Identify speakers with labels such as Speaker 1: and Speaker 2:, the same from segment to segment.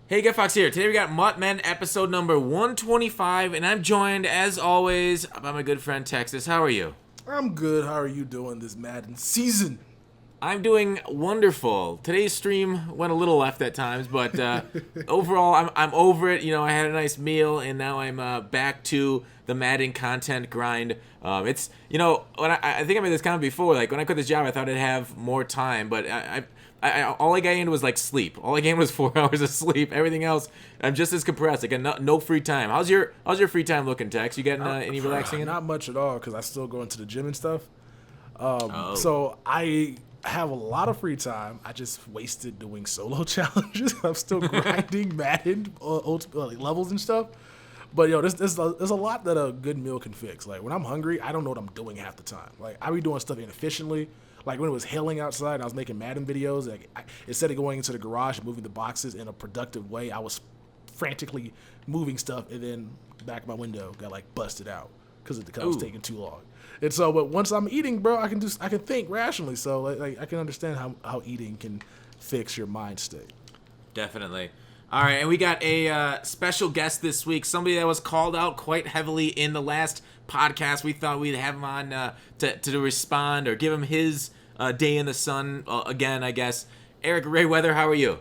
Speaker 1: Hey, GutFoxx here. Today we got Muttmen episode number 125, and I'm joined, as always, by my good friend Texas. How are you?
Speaker 2: I'm good. How are you doing this Madden season?
Speaker 1: I'm doing wonderful. Today's stream went a little left at times, but overall, I'm over it. You know, I had a nice meal, and now I'm back to the Madden content grind. It's, you know, when I think I made this comment before. Like, when I quit this job, I thought I'd have more time, but all I got into was like sleep. All I gained was 4 hours of sleep. Everything else, I'm just as compressed. I got no free time. How's your free time looking, Tex? You getting any relaxing in?
Speaker 2: Not much at all because I still go into the gym and stuff.
Speaker 1: Oh.
Speaker 2: So I have a lot of free time. I just wasted doing solo challenges. I'm still grinding Madden levels and stuff. But there's a lot that a good meal can fix. Like when I'm hungry, I don't know what I'm doing half the time. Like I be doing stuff inefficiently. Like when it was hailing outside and I was making Madden videos, like instead of going into the garage and moving the boxes in a productive way, I was frantically moving stuff, and then back of my window got like busted out because it was taking too long. And so, but once I'm eating, bro, I can think rationally. So like I can understand how eating can fix your mind state.
Speaker 1: Definitely. All right, and we got a special guest this week, somebody that was called out quite heavily in the last podcast. We thought we'd have him on to respond or give him his day in the sun again, I guess. Eric Rayweather, how are you?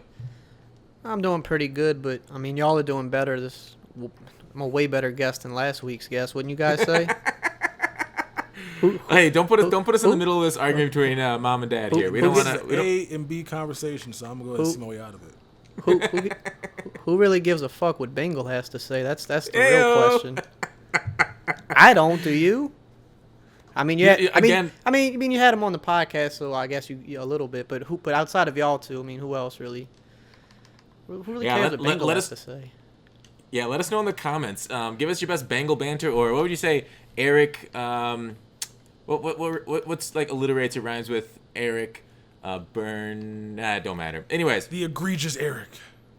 Speaker 3: I'm doing pretty good, but I mean, y'all are doing better. I'm a way better guest than last week's guest, wouldn't you guys say?
Speaker 1: Hey, don't put us in the middle of this argument between mom and dad here. We don't want to.
Speaker 2: A and B conversation, so I'm gonna go ahead and see my way out of it.
Speaker 3: Who really gives a fuck what Bengal has to say? That's the real question. I don't. Do you? I mean, you had him on the podcast, so I guess you a little bit. But outside of y'all two, I mean, who else really? Who really cares what Bengal has to say?
Speaker 1: Yeah, let us know in the comments. Give us your best Bengal banter, or what would you say, Eric? What's like alliterates or rhymes with Eric? Burn. Don't matter. Anyways,
Speaker 2: the egregious Eric.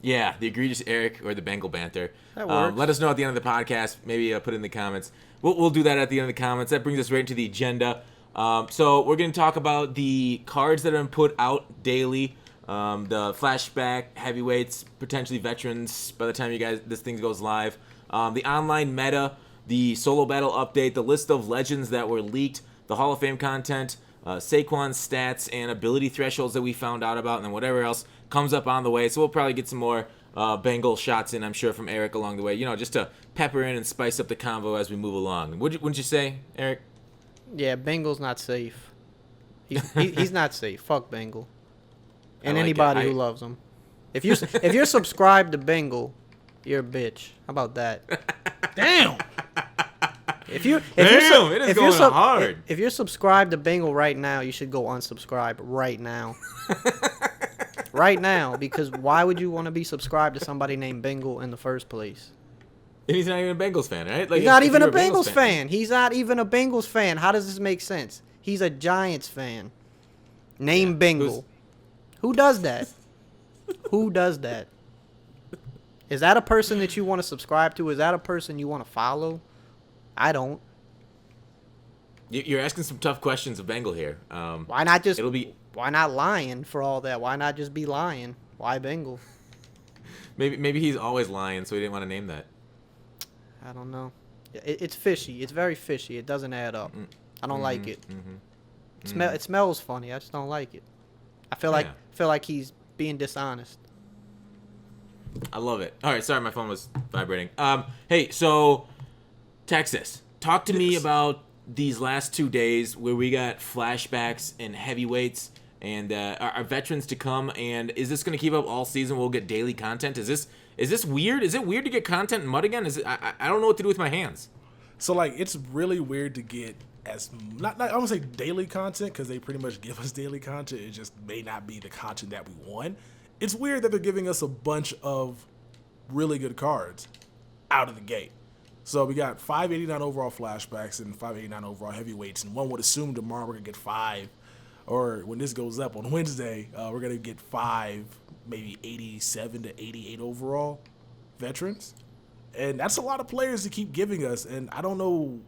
Speaker 1: Yeah, the egregious Eric or the Bengal banter.
Speaker 3: That works.
Speaker 1: Let us know at the end of the podcast. Maybe put it in the comments. We'll do that at the end of the comments. That brings us right into the agenda. So we're going to talk about the cards that have been put out daily. The flashback heavyweights, potentially veterans by the time this thing goes live. The online meta, the solo battle update, the list of legends that were leaked, the Hall of Fame content, Saquon's stats and ability thresholds that we found out about, and then whatever else comes up on the way. So we'll probably get some more Bengal shots in, I'm sure, from Eric along the way, just to pepper in and spice up the convo as we move along. Wouldn't you say, Eric?
Speaker 3: Yeah, Bengal's not safe. He's not safe. Fuck Bengal. And anybody who loves him. If you're subscribed to Bengal, you're a bitch. How about that?
Speaker 2: Damn.
Speaker 1: It is going hard.
Speaker 3: If you're subscribed to Bengal right now, you should go unsubscribe right now. Right now, because why would you want to be subscribed to somebody named Bengal in the first place?
Speaker 1: And he's not even a Bengals fan, right?
Speaker 3: He's not even a Bengals fan. He's not even a Bengals fan. How does this make sense? He's a Giants fan. Named Bengal. Who does that? Who does that? Is that a person that you want to subscribe to? Is that a person you want to follow? I don't.
Speaker 1: You're asking some tough questions of Bengal here.
Speaker 3: Why not just? Why not lying for all that? Why not just be lying? Why Bengal?
Speaker 1: Maybe he's always lying, so he didn't want to name that.
Speaker 3: I don't know. It's fishy. It's very fishy. It doesn't add up. I don't like it. It smells funny. I just don't like it. I feel like he's being dishonest.
Speaker 1: I love it. All right, sorry, my phone was vibrating. Hey, so Texas, talk to me about these last 2 days where we got flashbacks and heavyweights and our veterans to come. And is this going to keep up all season? We'll get daily content. Is this weird? Is it weird to get content in Mud again? I don't know what to do with my hands.
Speaker 2: So like it's really weird to get not I won't say daily content because they pretty much give us daily content. It just may not be the content that we want. It's weird that they're giving us a bunch of really good cards out of the gate. So we got 589 overall flashbacks and 589 overall heavyweights, and one would assume tomorrow we're gonna get 5, or when this goes up on Wednesday, we're gonna get 5, maybe 87 to 88 overall veterans. And that's a lot of players to keep giving us. And I don't know,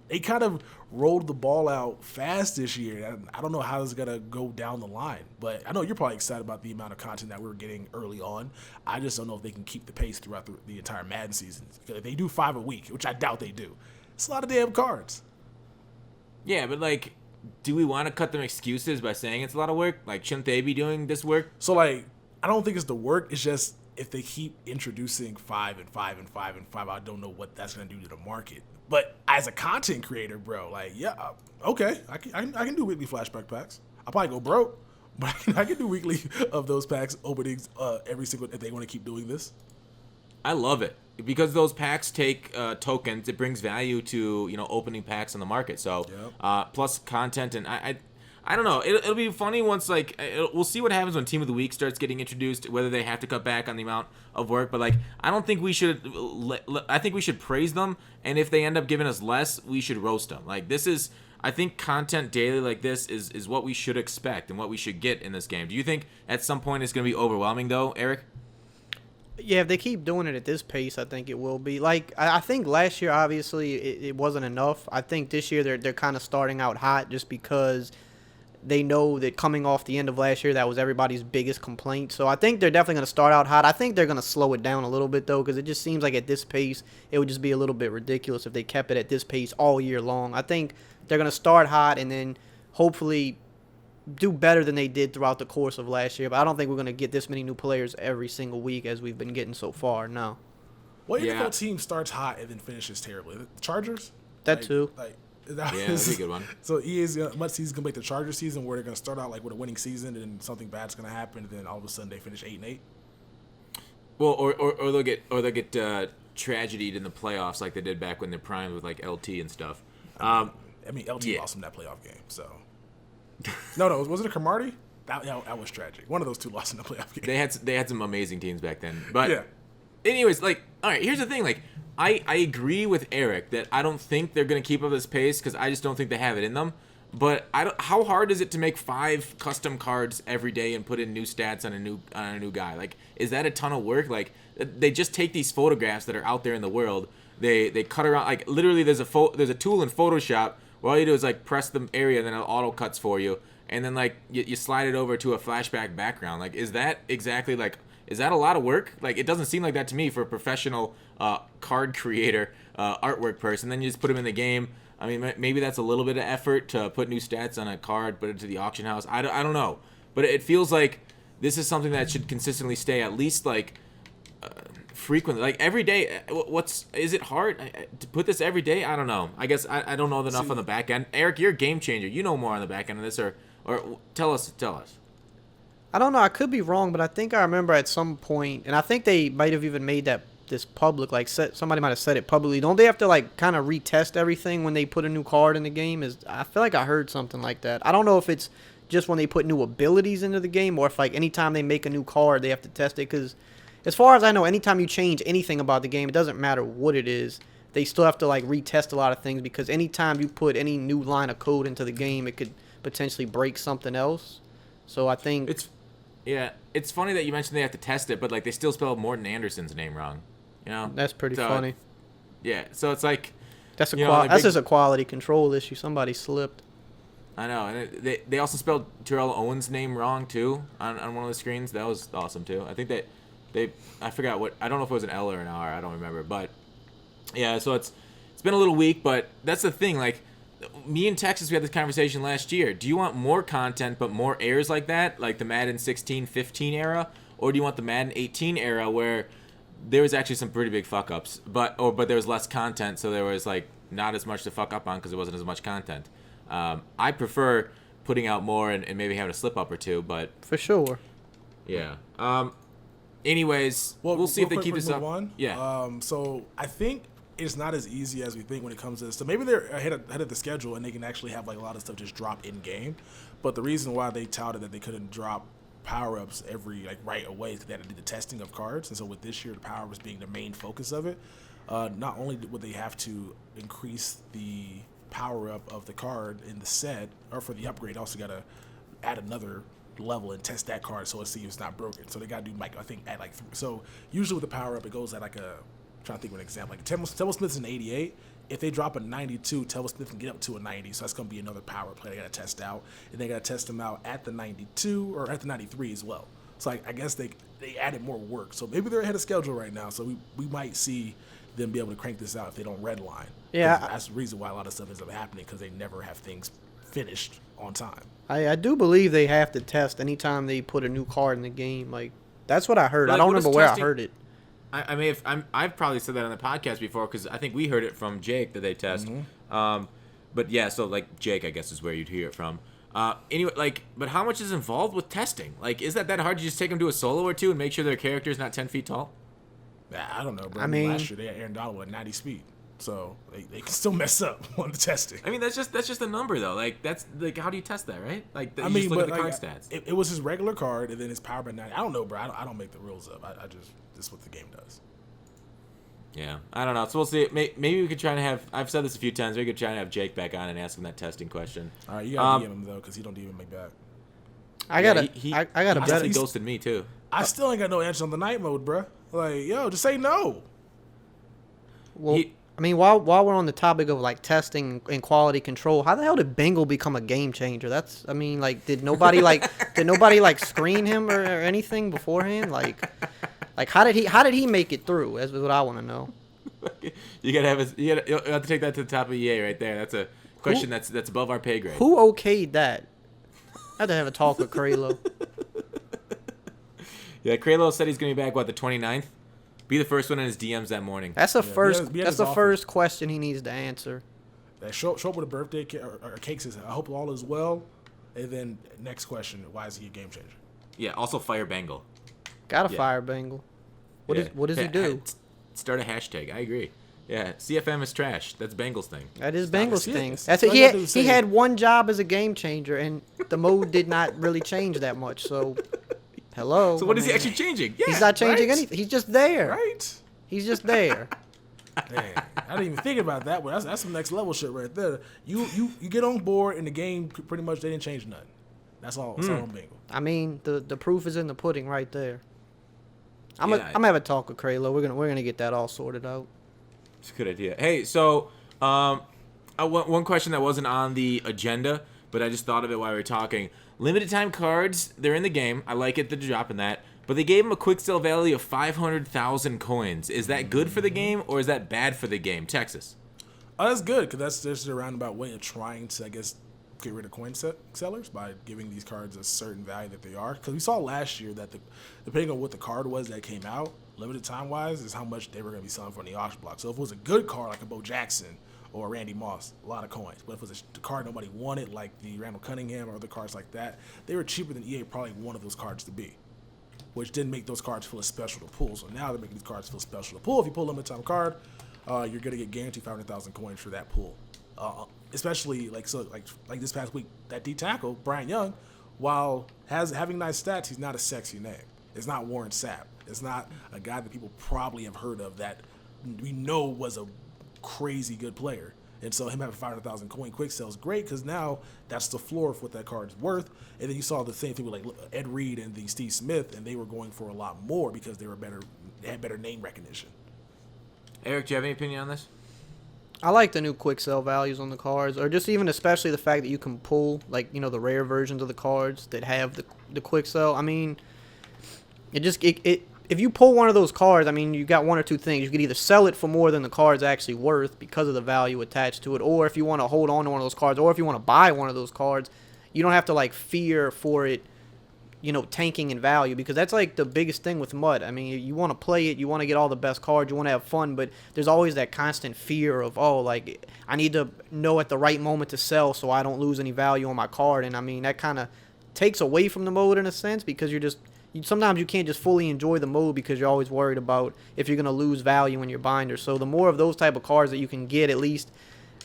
Speaker 2: they kind of rolled the ball out fast this year. And I don't know how it's going to go down the line. But I know you're probably excited about the amount of content that we were getting early on. I just don't know if they can keep the pace throughout the entire Madden season. If they do 5 a week, which I doubt they do, it's a lot of damn cards.
Speaker 1: Yeah, but like, do we want to cut them excuses by saying it's a lot of work? Like, shouldn't they be doing this work?
Speaker 2: So, like, I don't think it's the work. It's just if they keep introducing 5 and 5 and 5 and 5, I don't know what that's going to do to the market. But as a content creator, bro, like, yeah, okay, I can do weekly flashback packs. I'll probably go broke, but I can do weekly of those packs openings every single, if they want to keep doing this.
Speaker 1: I love it. Because those packs take tokens, it brings value to, opening packs on the market. So, plus content, and I don't know. It'll be funny once, like, we'll see what happens when Team of the Week starts getting introduced, whether they have to cut back on the amount of work. But, like, I don't think we should, I think we should praise them. And if they end up giving us less, we should roast them. Like, I think content daily like this is what we should expect and what we should get in this game. Do you think at some point it's going to be overwhelming, though, Eric?
Speaker 3: Yeah, if they keep doing it at this pace, I think it will be. Like, I think last year, obviously, it wasn't enough. I think this year they're kind of starting out hot just because they know that coming off the end of last year, that was everybody's biggest complaint. So I think they're definitely going to start out hot. I think they're going to slow it down a little bit, though, because it just seems like at this pace, it would just be a little bit ridiculous if they kept it at this pace all year long. I think they're going to start hot and then hopefully do better than they did throughout the course of last year. But I don't think we're going to get this many new players every single week as we've been getting so far. No.
Speaker 2: What NFL team starts hot and then finishes terribly? The Chargers?
Speaker 3: That too.
Speaker 1: That's a good one.
Speaker 2: So EA's much season gonna make the Charger season where they're gonna start out like with a winning season and then something bad's gonna happen and then all of a sudden they finish 8-8.
Speaker 1: Well, or they'll get tragedied in the playoffs like they did back when they're primed with like LT and stuff.
Speaker 2: I mean LT lost them that playoff game. So no, was it a Cromartie? That was tragic. One of those two lost in the playoff game.
Speaker 1: They had some amazing teams back then. But
Speaker 2: yeah.
Speaker 1: Anyways, like, all right, here's the thing, like. I agree with Eric that I don't think they're going to keep up this pace because I just don't think they have it in them. But how hard is it to make 5 custom cards every day and put in new stats on a new guy? Like, is that a ton of work? Like, they just take these photographs that are out there in the world. They cut around, like, literally there's a tool in Photoshop where all you do is like press the area and then it auto cuts for you, and then like you slide it over to a flashback background. Like, is that exactly like? Is that a lot of work? Like, it doesn't seem like that to me for a professional card creator, artwork person. Then you just put them in the game. I mean, maybe that's a little bit of effort to put new stats on a card, put it to the auction house. I don't know. But it feels like this is something that should consistently stay at least, like, frequently. Like, every day. Is it hard to put this every day? I don't know. I guess I don't know enough on the back end. Eric, you're a game changer. You know more on the back end of this, or tell us.
Speaker 3: I don't know. I could be wrong, but I think I remember at some point, and I think they might have even made this public. Like, somebody might have said it publicly. Don't they have to like kind of retest everything when they put a new card in the game? I feel like I heard something like that. I don't know if it's just when they put new abilities into the game, or if like anytime they make a new card, they have to test it. Because as far as I know, anytime you change anything about the game, it doesn't matter what it is. They still have to like retest a lot of things because anytime you put any new line of code into the game, it could potentially break something else. So I think
Speaker 1: it's funny that you mentioned they have to test it, but like they still spelled Morton Anderson's name wrong.
Speaker 3: That's pretty funny.
Speaker 1: Yeah, so it's like
Speaker 3: that's just a quality control issue. Somebody slipped.
Speaker 1: I know, and they also spelled Terrell Owens' name wrong too on one of the screens. That was awesome too. I think I forgot what, I don't know if it was an L or an R. I don't remember, but yeah. So it's been a little weak, but that's the thing. Like, me and Texas, we had this conversation last year. Do you want more content but more errors like that, like the Madden 16-15 era, or do you want the Madden 18 era where there was actually some pretty big fuck ups, but there was less content, so there was like not as much to fuck up on because there wasn't as much content. I prefer putting out more and maybe having a slip up or two, but
Speaker 3: for sure.
Speaker 1: Yeah. Anyways, we'll see if they keep this up. Yeah.
Speaker 2: So I think it's not as easy as we think when it comes to this. So maybe they're ahead of the schedule and they can actually have like a lot of stuff just drop in game. But the reason why they touted that they couldn't drop power-ups right away is they had to do the testing of cards. And so with this year, the power-ups being the main focus of it, not only would they have to increase the power-up of the card in the set, or for the upgrade, also got to add another level and test that card so see if it's not broken. So they got to do I think at like so usually with the power-up it goes at like a trying to think of an example. Like Tevin Smith's an 88. If they drop a 92, Tevin Smith can get up to a 90. So that's going to be another power play they got to test out. And they got to test him out at the 92 or at the 93 as well. So I guess they added more work. So maybe they're ahead of schedule right now. So we might see them be able to crank this out if they don't redline.
Speaker 3: Yeah.
Speaker 2: That's the reason why a lot of stuff ends up happening, because they never have things finished on time.
Speaker 3: I do believe they have to test anytime they put a new card in the game. Like, that's what I heard. I don't remember where I heard it.
Speaker 1: I've probably said that on the podcast before, because I think we heard it from Jake that they test. Mm-hmm. But yeah, so like Jake, I guess, is where you'd hear it from. Anyway, like, but how much is involved with testing? Like, is that hard? You just take them to a solo or two and make sure their character's not 10 feet tall?
Speaker 2: I don't know, bro.
Speaker 3: I mean,
Speaker 2: last year they had Aaron Donald at 90 speed, so they can still mess up on the testing.
Speaker 1: I mean, that's just a number though. Like, that's like, how do you test that, right? Like,
Speaker 2: I
Speaker 1: you
Speaker 2: mean,
Speaker 1: just look
Speaker 2: but
Speaker 1: at the
Speaker 2: like,
Speaker 1: card stats.
Speaker 2: It was his regular card, and then his power by 90. I don't know, bro. I don't make the rules up. I just this is what the game does.
Speaker 1: Yeah, I don't know. So we'll see. Maybe we could try to have. I've said this a few times. We could try to have Jake back on and ask him that testing question.
Speaker 2: All right, you gotta DM him though, because he don't even make back.
Speaker 3: I got a better.
Speaker 1: He ghosted me too.
Speaker 2: I still ain't got no answer on the night mode, bro. Like, yo, just say no.
Speaker 3: Well, I mean, while we're on the topic of like testing and quality control, how the hell did Bengal become a game changer? I mean, like, did nobody screen him or anything beforehand? Like how did he make it through? That's what I want to know.
Speaker 1: You'll have to take that to the top of EA right there. That's a question that's above our pay grade.
Speaker 3: Who okayed that? I had to have a talk with Kralo.
Speaker 1: Yeah, Kralo said he's going to be back, the 29th? Be the first one in his DMs that morning.
Speaker 3: That's the first question he needs to answer.
Speaker 2: Show up with a birthday cake or cake says, I hope all is well. And then next question, why is he a game changer?
Speaker 1: Yeah, also fire Bengal.
Speaker 3: Gotta fire Bengal. What does he do?
Speaker 1: Start a hashtag. I agree. Yeah, CFM is trash. That's Bengal's thing.
Speaker 3: That is Bengal's thing. That's it. He had one job as a game changer, and the mode did not really change that much. So, hello.
Speaker 1: So what is he actually changing? Yeah,
Speaker 3: he's not changing anything. He's just there.
Speaker 2: Right.
Speaker 3: He's just there.
Speaker 2: Man, I didn't even think about that, but that's some next level shit right there. You get on board, and the game pretty much they didn't change nothing. That's all. That's all on Bengal.
Speaker 3: I mean, the proof is in the pudding right there. I'm gonna have a talk with Kralo. We're gonna get that all sorted out.
Speaker 1: It's a good idea. Hey, so one question that wasn't on the agenda, but I just thought of it while we were talking. Limited time cards, they're in the game. I like it that they're dropping that. But they gave him a quick sell value of 500,000 coins. Is that good for the game, or is that bad for the game? Texas.
Speaker 2: Oh, that's good, because that's just a roundabout way of trying to, I guess, get rid of coin sellers by giving these cards a certain value that they are. Because we saw last year that depending on what the card was that came out, limited time-wise, is how much they were going to be selling for in the auction block. So if it was a good card like a Bo Jackson or Randy Moss, a lot of coins. But if it was a card nobody wanted, like the Randall Cunningham or other cards like that, they were cheaper than EA probably wanted those cards to be, which didn't make those cards feel as special to pull. So now they're making these cards feel special to pull. If you pull a limited time card, you're going to get guaranteed 500,000 coins for that pull. Especially like this past week, that D tackle, Brian Young, while having nice stats, he's not a sexy name. It's not Warren Sapp. It's not a guy that people probably have heard of that we know was a crazy good player. And so him having 500,000 coin quick sell is great, because now that's the floor of what that card's worth. And then you saw the same thing with like Ed Reed and the Steve Smith, and they were going for a lot more because they had better name recognition.
Speaker 1: Eric, do you have any opinion on this?
Speaker 3: I like the new quick sell values on the cards, or just even especially the fact that you can pull, like, you know, the rare versions of the cards that have the quick sell. I mean, if you pull one of those cards, I mean, you got one or two things. You could either sell it for more than the card's actually worth because of the value attached to it, or if you want to hold on to one of those cards, or if you want to buy one of those cards, you don't have to, like, fear for it, you know, tanking in value, because that's like the biggest thing with MUD. I mean, you want to play it, you want to get all the best cards, you want to have fun, but there's always that constant fear of, oh, like, I need to know at the right moment to sell so I don't lose any value on my card. And I mean, that kind of takes away from the mode in a sense, because sometimes you can't just fully enjoy the mode because you're always worried about if you're going to lose value in your binder. So the more of those type of cards that you can get, at least,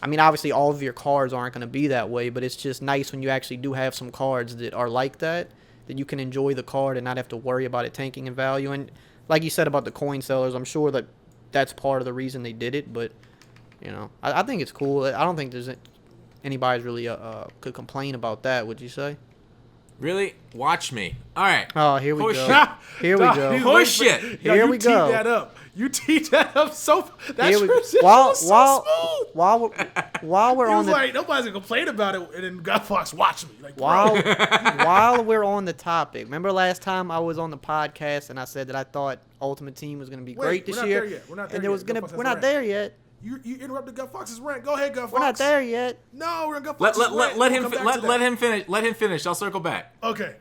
Speaker 3: I mean, obviously all of your cards aren't going to be that way, but it's just nice when you actually do have some cards that are like that you can enjoy the card and not have to worry about it tanking in value. And like you said about the coin sellers, I'm sure that's part of the reason they did it, but, you know, I think it's cool. I don't think there's anybody's really could complain about that, would you say?
Speaker 1: Really? Watch me. All right.
Speaker 3: Oh, here we
Speaker 1: Horse
Speaker 3: go.
Speaker 1: shit.
Speaker 3: Here we go.
Speaker 1: Horse shit.
Speaker 3: Here we go.
Speaker 2: That up. You teed that up so. That
Speaker 3: Here we-
Speaker 2: transition
Speaker 3: while
Speaker 2: was so smooth.
Speaker 3: while we're
Speaker 2: He
Speaker 3: on
Speaker 2: was
Speaker 3: the
Speaker 2: like, nobody's gonna complain about it, and then GutFoxx watch me. Like,
Speaker 3: while we're on the topic, remember last time I was on the podcast and I said that I thought Ultimate Team was going to be great this year,
Speaker 2: We're not there
Speaker 3: and there
Speaker 2: yet.
Speaker 3: was gonna
Speaker 2: GutFoxx has
Speaker 3: we're
Speaker 2: a
Speaker 3: not
Speaker 2: rant.
Speaker 3: there yet.
Speaker 2: You interrupted GutFoxx's rant. Go ahead, GutFoxx.
Speaker 3: We're not there yet.
Speaker 2: No, we're on GutFoxx's rant.
Speaker 1: Let
Speaker 2: We'll
Speaker 1: him
Speaker 2: come back to that.
Speaker 1: let him finish. Let him finish. I'll circle back.
Speaker 2: Okay.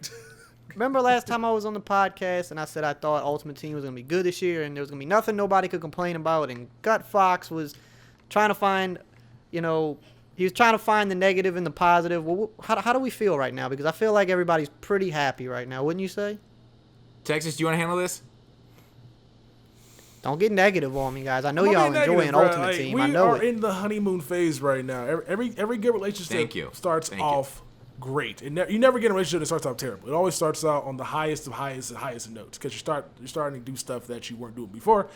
Speaker 3: Remember last time I was on the podcast and I said I thought Ultimate Team was going to be good this year and there was going to be nothing nobody could complain about, and GutFoxx was trying to find, he was trying to find the negative and the positive. Well, how do we feel right now? Because I feel like everybody's pretty happy right now, wouldn't you say?
Speaker 1: Texas, do you want to handle this?
Speaker 3: Don't get negative on me, guys. I know y'all enjoying Ultimate Team. I know
Speaker 2: We are
Speaker 3: it.
Speaker 2: in the honeymoon phase right now. Every good relationship starts off great. And you never get in a relationship that starts off terrible. It always starts out on the highest of notes because you're starting to do stuff that you weren't doing before,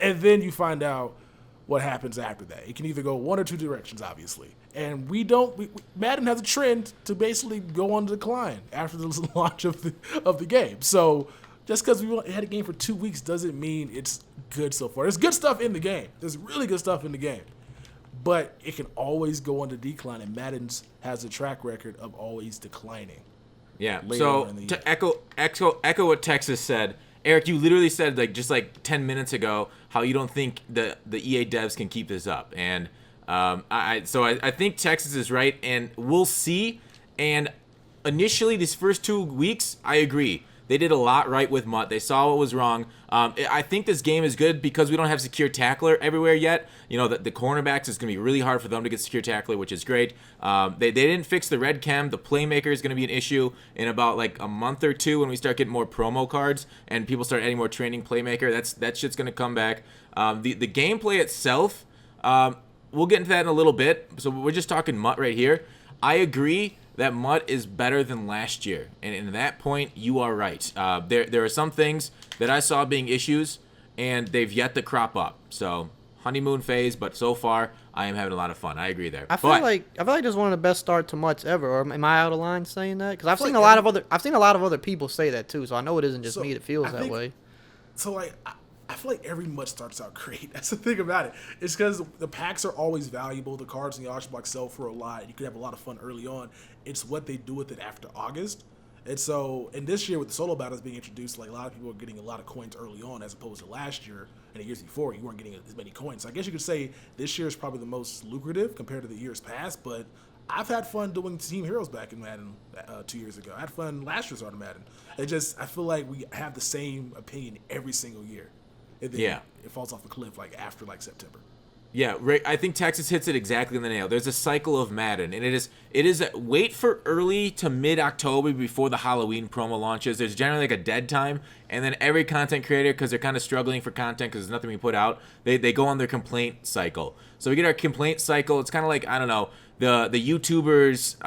Speaker 2: and then you find out what happens after that. It can either go one or two directions, obviously. And Madden has a trend to basically go on decline after the launch of the game. So just because we had a game for 2 weeks doesn't mean it's good so far. There's good stuff in the game. There's really good stuff in the game. But it can always go on the decline, and Madden has a track record of always declining.
Speaker 1: Yeah. So to echo what Texas said, Eric, you literally said just 10 minutes ago how you don't think the EA devs can keep this up, and I think Texas is right, and we'll see. And initially, these first 2 weeks, I agree. They did a lot right with Mutt. They saw what was wrong. I think this game is good because we don't have secure tackler everywhere yet. The cornerbacks is going to be really hard for them to get secure tackler, which is great. They didn't fix the red chem. The playmaker is going to be an issue in about a month or two when we start getting more promo cards and people start adding more training playmaker. That shit's going to come back. The gameplay itself, we'll get into that in a little bit. So we're just talking Mutt right here. I agree that Mutt is better than last year, and in that point, you are right. There are some things that I saw being issues, and they've yet to crop up. So honeymoon phase, but so far I am having a lot of fun. I agree there.
Speaker 3: I feel like this is one of the best start to Mutts ever. Or am I out of line saying that? Because I've seen a lot of other people say that too. So I know it isn't just me that feels that way.
Speaker 2: So I feel like every Mutt starts out great. That's the thing about it. It's because the packs are always valuable. The cards in the auction block sell for a lot. You can have a lot of fun early on. It's what they do with it after August. And so, and this year with the solo battles being introduced, a lot of people are getting a lot of coins early on as opposed to last year and the years before. You weren't getting as many coins. So I guess you could say this year is probably the most lucrative compared to the years past. But I've had fun doing Team Heroes back in Madden 2 years ago. I had fun last year's Art of Madden. I feel like we have the same opinion every single year. And then it falls off the cliff after September.
Speaker 1: Yeah, I think Texas hits it exactly on the nail. There's a cycle of Madden, and it is wait for early to mid-October before the Halloween promo launches. There's generally a dead time, and then every content creator, because they're kind of struggling for content because there's nothing we put out, they go on their complaint cycle. So we get our complaint cycle. It's kind of like, I don't know, the YouTubers,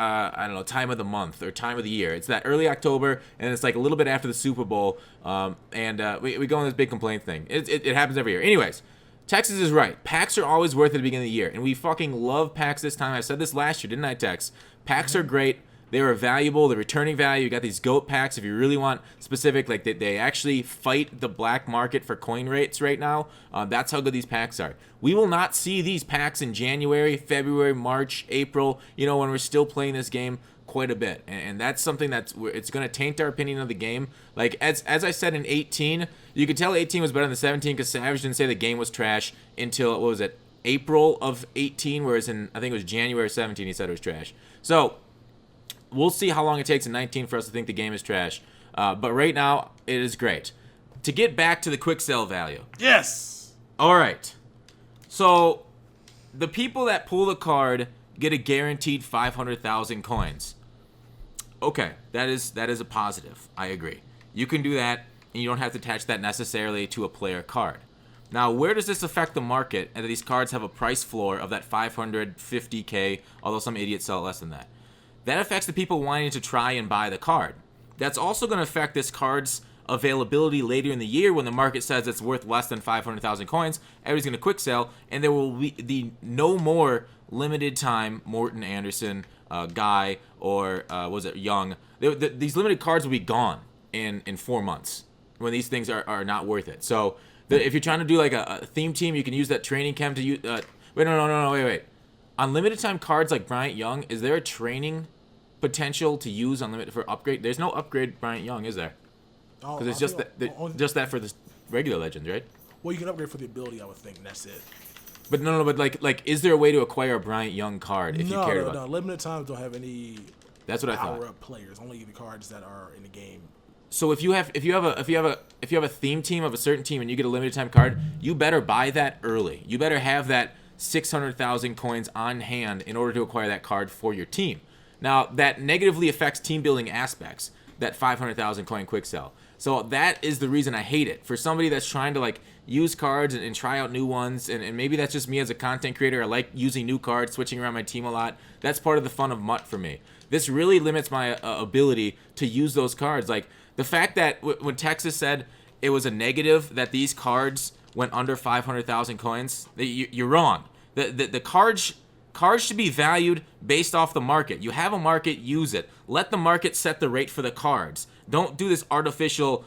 Speaker 1: time of the month or time of the year. It's that early October, and it's a little bit after the Super Bowl, and we go on this big complaint thing. It happens every year. Anyways, Texas is right. Packs are always worth it at the beginning of the year, and we fucking love packs this time. I said this last year, didn't I, Tex? Packs are great. They are valuable. They're returning value. You got these GOAT packs if you really want specific. They actually fight the black market for coin rates right now. That's how good these packs are. We will not see these packs in January, February, March, April, when we're still playing this game quite a bit. And that's something it's going to taint our opinion of the game. As I said in 18, you could tell 18 was better than 17 because Savage didn't say the game was trash until, what was it, April of 18, whereas I think it was January 17 he said it was trash. So we'll see how long it takes in 19 for us to think the game is trash. But right now, it is great. To get back to the quick sell value.
Speaker 2: Yes.
Speaker 1: All right. So the people that pull the card get a guaranteed 500,000 coins. Okay, that is a positive. I agree. You can do that, and you don't have to attach that necessarily to a player card. Now, where does this affect the market? And these cards have a price floor of that 550K, although some idiots sell less than that. That affects the people wanting to try and buy the card. That's also going to affect this card's availability later in the year when the market says it's worth less than 500,000 coins. Everybody's going to quick sell, and there will be no more limited time Morton Anderson guy or was it Young. These limited cards will be gone in 4 months when these things are not worth it. So if you're trying to do like a theme team, you can use that training camp to use. Wait. On limited time cards like Bryant Young, is there a training potential to use unlimited for upgrade? There's no upgrade Bryant Young, is there? Because it's just that for the regular legends, right?
Speaker 2: Well, you can upgrade for the ability, I would think, and that's it.
Speaker 1: But no, but like, is there a way to acquire a Bryant Young card if you care about?
Speaker 2: No. Limited times don't have any.
Speaker 1: That's what I thought.
Speaker 2: Power up players, only the cards that are in the game.
Speaker 1: So if you have a theme team of a certain team and you get a limited time card, you better buy that early. You better have that 600,000 coins on hand in order to acquire that card for your team. Now that negatively affects team building aspects. That 500,000 coin quick sell. So that is the reason I hate it. For somebody that's trying to like use cards and try out new ones, and maybe that's just me as a content creator. I like using new cards, switching around my team a lot. That's part of the fun of MUT for me. This really limits my ability to use those cards. Like the fact that when Texas said it was a negative that these cards went under 500,000 coins, you're wrong. The cards should be valued based off the market. You have a market, use it. Let the market set the rate for the cards. Don't do this artificial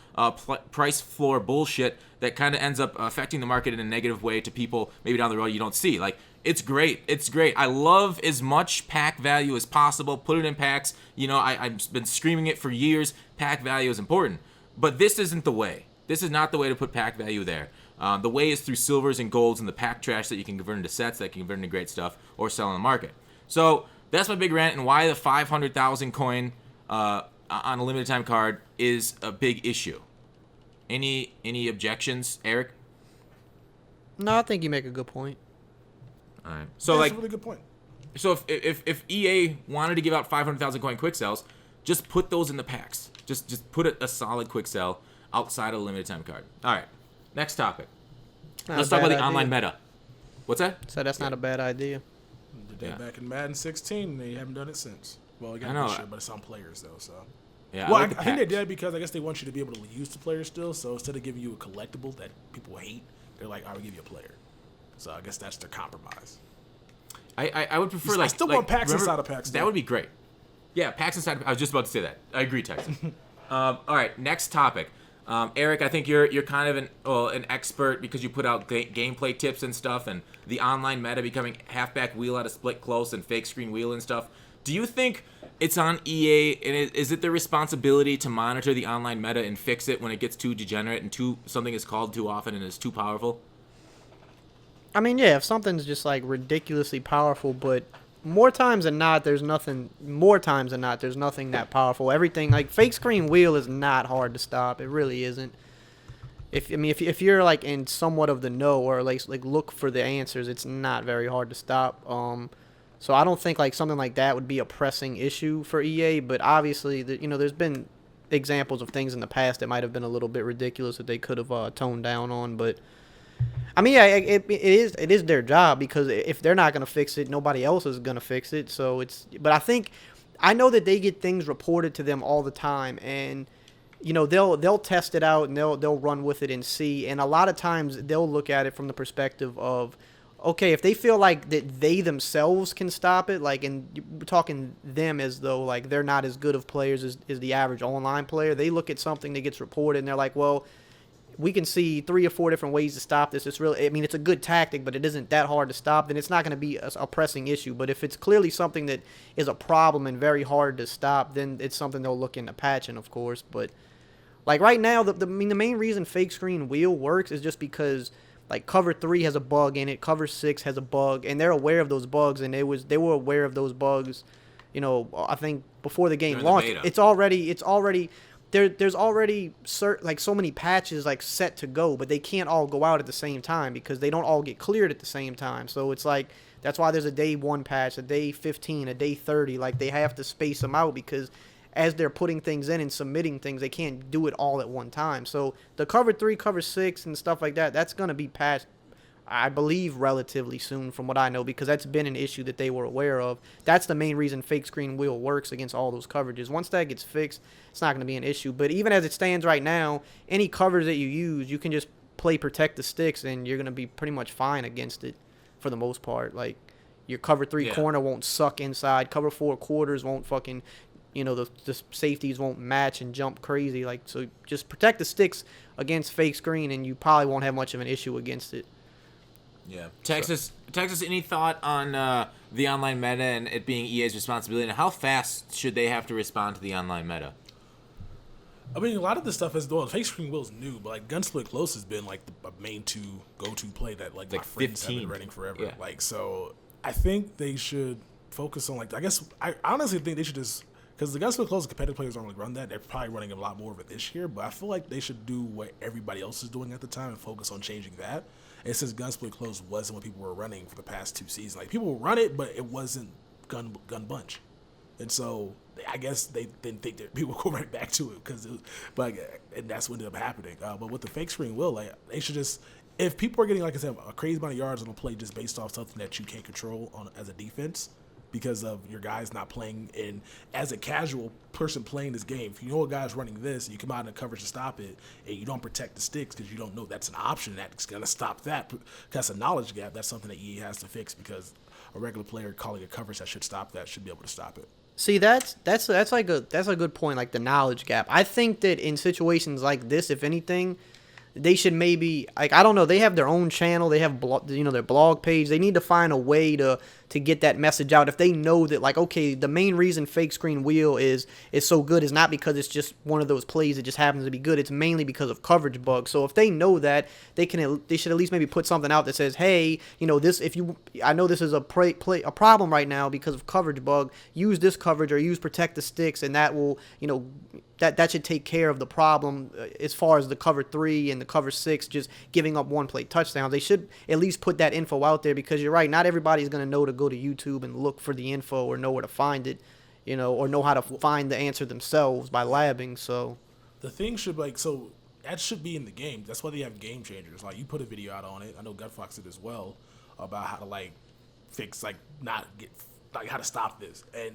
Speaker 1: price floor bullshit that kind of ends up affecting the market in a negative way to people maybe down the road you don't see. Like, it's great. It's great. I love as much pack value as possible. Put it in packs. You know, I've been screaming it for years. Pack value is important. But this isn't the way. This is not the way to put pack value there. The way is through silvers and golds and the pack trash that you can convert into sets that can convert into great stuff or sell on the market. So that's my big rant and why the 500,000 coin on a limited time card is a big issue. Any objections, Eric?
Speaker 3: No, I think you make a good point.
Speaker 1: All right. So
Speaker 2: that's a really good point.
Speaker 1: So if EA wanted to give out 500,000 coin quick sells, just put those in the packs. Just put a solid quick sell outside of a limited time card. All right. Next topic. Let's talk about the online meta. What's that?
Speaker 3: So that's not a bad idea.
Speaker 2: Back in Madden 16, they haven't done it since. Well, again, this year, but it's on players though. So.
Speaker 1: Yeah.
Speaker 2: Well, I think they did because I guess they want you to be able to use the player still. So instead of giving you a collectible that people hate, they're like, "I will give you a player." So I guess that's their compromise.
Speaker 1: I would prefer like.
Speaker 2: I still want packs inside of packs.
Speaker 1: That would be great. Yeah, packs inside. I was just about to say that. I agree, Texas. All right, next topic. Eric, I think you're kind of an expert because you put out gameplay tips and stuff, and the online meta becoming halfback wheel out of split close and fake screen wheel and stuff. Do you think it's on EA, and is it their responsibility to monitor the online meta and fix it when it gets too degenerate and something is called too often and is too powerful?
Speaker 3: I mean, yeah, if something's just like ridiculously powerful, but more times than not, there's nothing that powerful. Everything like fake screen wheel is not hard to stop. It really isn't. If you're like in somewhat of the know or like look for the answers, it's not very hard to stop. So I don't think like something like that would be a pressing issue for EA. But obviously, there's been examples of things in the past that might have been a little bit ridiculous that they could have toned down on. But I mean, yeah, it is their job because if they're not gonna fix it, nobody else is gonna fix it. So but I know that they get things reported to them all the time, and they'll test it out and they'll run with it and see. And a lot of times they'll look at it from the perspective of, okay, if they feel like that they themselves can stop it, like, and you're talking them as though like they're not as good of players as the average online player. They look at something that gets reported and they're like, well, we can see 3 or 4 different ways to stop this. It's a good tactic, but it isn't that hard to stop. Then it's not going to be a pressing issue. But if it's clearly something that is a problem and very hard to stop, then it's something they'll look into patching, of course. But like right now, the main reason fake screen wheel works is just because like cover 3 has a bug in it, cover 6 has a bug, and they're aware of those bugs, and they were aware of those bugs. I think before the game launched, it's already. There's already so many patches like set to go, but they can't all go out at the same time because they don't all get cleared at the same time. So it's like that's why there's a day 1 patch, a day 15, a day 30. Like they have to space them out because as they're putting things in and submitting things, they can't do it all at one time. So the cover 3, cover 6, and stuff like that, that's gonna be patched I believe relatively soon from what I know, because that's been an issue that they were aware of. That's the main reason fake screen wheel works against all those coverages. Once that gets fixed, it's not going to be an issue. But even as it stands right now, any coverage that you use, you can just play protect the sticks, and you're going to be pretty much fine against it for the most part. Like, your cover 3 corner won't suck inside. Cover 4 quarters won't fucking, the safeties won't match and jump crazy. Like, so just protect the sticks against fake screen, and you probably won't have much of an issue against it.
Speaker 1: Yeah. Texas, any thought on the online meta and it being EA's responsibility, and how fast should they have to respond to the online meta?
Speaker 2: I mean, a lot of this stuff is doing. Fake screen wheel's new, but like gun split close has been like the main go-to play that like my friends
Speaker 1: 15.
Speaker 2: have been running forever.
Speaker 1: Yeah.
Speaker 2: Like, so I think they should focus on I honestly think they should just, because the gun split close, competitive players don't really run that. They're probably running a lot more of it this year, but I feel like they should do what everybody else is doing at the time and focus on changing that. And since gun split close wasn't what people were running for the past 2 seasons, like people will run it, but it wasn't gun bunch. And so I guess they didn't think that people would go right back to it, and that's what ended up happening. But with the fake screen wheel, like they should just, if people are getting, like I said, a crazy amount of yards on a play just based off something that you can't control as a defense because of your guys not playing in, as a casual person playing this game, if you know a guy's running this and you come out in the coverage to stop it and you don't protect the sticks because you don't know that's an option that's going to stop that, that's a knowledge gap. That's something that EA has to fix, because a regular player calling a coverage that should stop that should be able to stop it.
Speaker 3: See, that's a good point, like the knowledge gap. I think that in situations like this, if anything, they should maybe, like, I don't know, they have their own channel, they have their blog page. They need to find a way to get that message out. If they know that, like, okay, the main reason fake screen wheel is so good is not because it's just one of those plays that just happens to be good. It's mainly because of coverage bugs. So if they know that, they should at least maybe put something out that says, hey, I know this is a problem right now because of coverage bug. Use this coverage or use protect the sticks, and that will, that should take care of the problem as far as the cover 3 and the cover 6 just giving up one play touchdowns. They should at least put that info out there, because you're right, not everybody's going to know to go to YouTube and look for the info or know where to find it, or know how to find the answer themselves by labbing. So
Speaker 2: the thing should that should be in the game. That's why they have game changers. Like, you put a video out on it. I know GutFoxx did as well, about how to fix how to stop this. And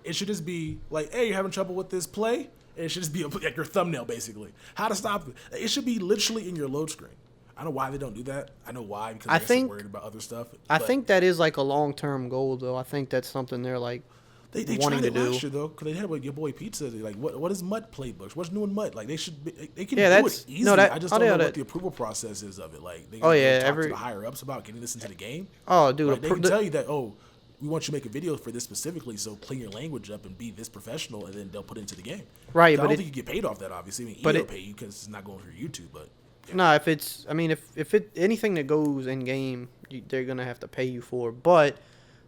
Speaker 2: it should just be like, hey, you're having trouble with this play? And it should just be like your thumbnail, basically. How to stop it. It should be literally in your load screen. I don't know why they don't do that. I know why, because they're worried about other stuff.
Speaker 3: I think that is like a long-term goal, though. I think that's something they're like
Speaker 2: they
Speaker 3: wanting to do.
Speaker 2: Last year, though, because they had your boy Pizza. Like, what is MUT playbooks? What's new in MUT? Like, they can do it easily.
Speaker 3: No,
Speaker 2: I just don't know what the approval process is of it. Like, they talk to the higher ups about getting this into the game.
Speaker 3: Oh, dude,
Speaker 2: like, they can tell you that, we want you to make a video for this specifically, so clean your language up and be this professional, and then they'll put it into the game.
Speaker 3: Right,
Speaker 2: but I don't think you get paid off that, obviously. I mean, EA will pay you because it's not going for YouTube, but... Yeah.
Speaker 3: No, if anything that goes in game, they're gonna have to pay you for. But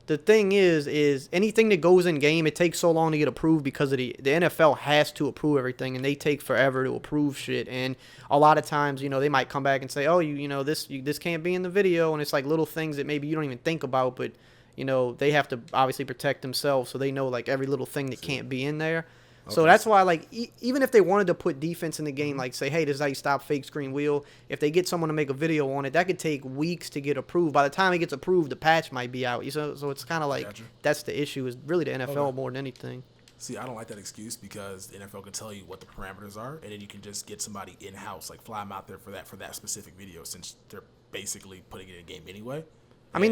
Speaker 3: the thing is anything that goes in game, it takes so long to get approved because of the NFL has to approve everything, and they take forever to approve shit. And a lot of times, they might come back and say, oh, this can't be in the video, and it's like little things that maybe you don't even think about, but they have to obviously protect themselves, so they know like every little thing that can't be in there. Okay. So that's why, like, even if they wanted to put defense in the game, like say, hey, this is how you stop fake screen wheel, if they get someone to make a video on it, that could take weeks to get approved. By the time it gets approved, the patch might be out. So it's kind of like that's the issue, is really the NFL more than anything.
Speaker 2: See, I don't like that excuse, because the NFL can tell you what the parameters are, and then you can just get somebody in-house, like fly them out there for that specific video, since they're basically putting it in a game anyway.
Speaker 3: I mean,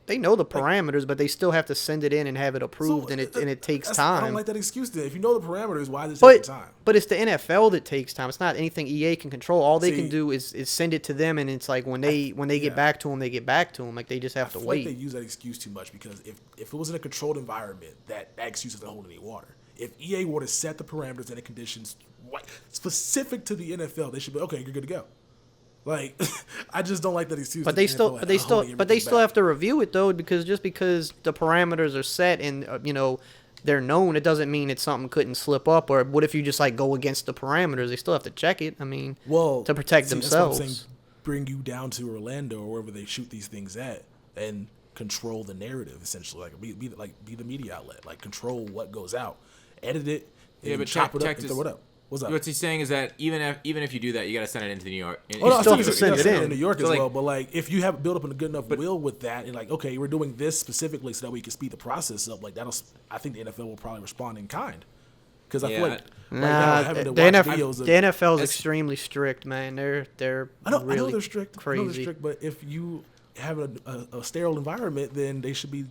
Speaker 3: they know the parameters, but they still have to send it in and have it approved, and it takes time.
Speaker 2: I don't like that excuse then. If you know the parameters, why does it take time?
Speaker 3: But it's the NFL that takes time. It's not anything EA can control. All they can do is send it to them, and it's like when they get back to them, they get back to them. Like, they just have to wait.
Speaker 2: Like they use that excuse too much, because if it was in a controlled environment, that excuse doesn't hold any water. If EA were to set the parameters and the conditions specific to the NFL, they should be, okay, you're good to go. Like, I just don't like that excuse.
Speaker 3: But they still have to review it, though, because just because the parameters are set and they're known, it doesn't mean it's something couldn't slip up. Or what if you just like go against the parameters? They still have to check it. I mean, to protect themselves.
Speaker 2: That's what I'm saying. Bring you down to Orlando or wherever they shoot these things at, and control the narrative, essentially. Like be the media outlet. Like, control what goes out, edit it, and chop it up and throw it up. What's up?
Speaker 1: What he's saying is that even if you do that, you got to send it into New York.
Speaker 2: Oh, no,
Speaker 3: still have to send it in
Speaker 2: New York
Speaker 1: So,
Speaker 2: as
Speaker 1: like,
Speaker 2: well. But like, if you have built up a good enough will with that, and like, okay, we're doing this specifically so that we can speed the process up. Like I think the NFL will probably respond in kind. Because I feel like right now, having to watch videos
Speaker 3: the NFL is extremely strict, man. They're
Speaker 2: I know
Speaker 3: really
Speaker 2: they're strict.
Speaker 3: crazy.
Speaker 2: I know they're strict, but if you have a sterile environment, then they should be.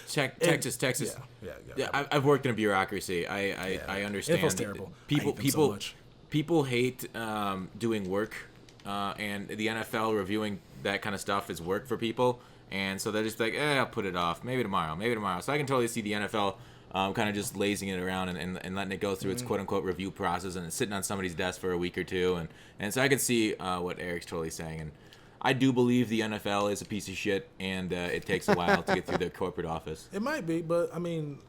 Speaker 1: Texas. Yeah, I've worked in a bureaucracy. I understand.
Speaker 2: NFL's terrible.
Speaker 1: People hate doing work, and the NFL reviewing that kind of stuff is work for people, and so they're just like, I'll put it off, maybe tomorrow. So I can totally see the NFL kind of just lazing it around and letting it go through its quote-unquote review process, and it's sitting on somebody's desk for a week or two, and so I can see what Eric's totally saying, and I do believe the NFL is a piece of shit, and it takes a while to get through their corporate office.
Speaker 2: It might be, but I mean,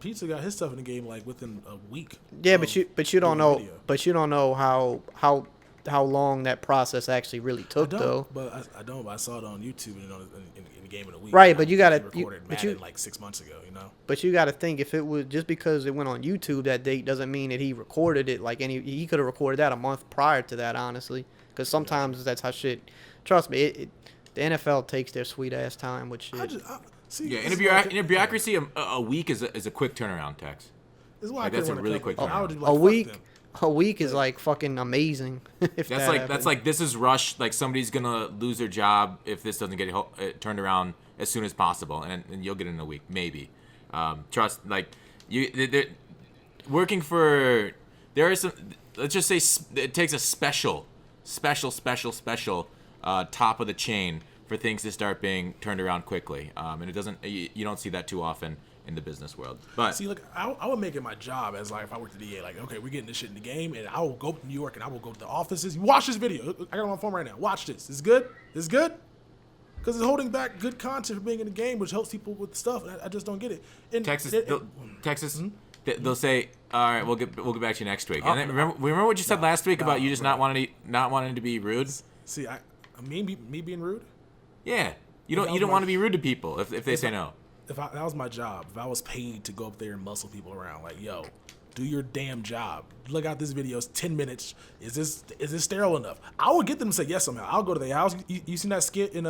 Speaker 2: Pizza got his stuff in the game like within a week.
Speaker 3: Yeah, but you don't know, how long that process actually really took, though.
Speaker 2: But I don't. But I saw it on YouTube and in the game in a week.
Speaker 3: Right, but you got to
Speaker 2: recorded Madden like 6 months ago. You know.
Speaker 3: But you got to think, if it was just because it went on YouTube that date doesn't mean that he recorded it. Like he could have recorded that a month prior to that, honestly. Because sometimes that's how shit. Trust me, the NFL takes their sweet ass time with shit.
Speaker 1: In a bureaucracy, a week is a quick turnaround, Tex.
Speaker 2: That's
Speaker 1: a really quick turnaround.
Speaker 3: A week is like fucking amazing.
Speaker 1: That's like this is rush. Like somebody's gonna lose their job if this doesn't get turned around as soon as possible, and you'll get it in a week, maybe. Trust, like they're working for. There is some. Let's just say it takes a special top of the chain for things to start being turned around quickly, and it doesn't. You don't see that too often in the business world. But
Speaker 2: see, look, I would make it my job as like if I worked at EA, like, okay, we're getting this shit in the game, and I will go to New York and I will go to the offices. You watch this video. I got it on my phone right now. Watch this. It's good. It's good. Because it's holding back good content for being in the game, which helps people with stuff. And I just don't get it. And
Speaker 1: Texas, they'll say, "All right, we'll get back to you next week." And then remember what you said last week about you just not wanting to be rude.
Speaker 2: See, me being rude.
Speaker 1: Yeah, you don't want to be rude to people if they say no.
Speaker 2: If that was my job, if I was paid to go up there and muscle people around, like, yo, do your damn job. Look out this video. It's 10 minutes. Is this sterile enough? I would get them to say yes somehow. I'll go to their house. You seen that skit in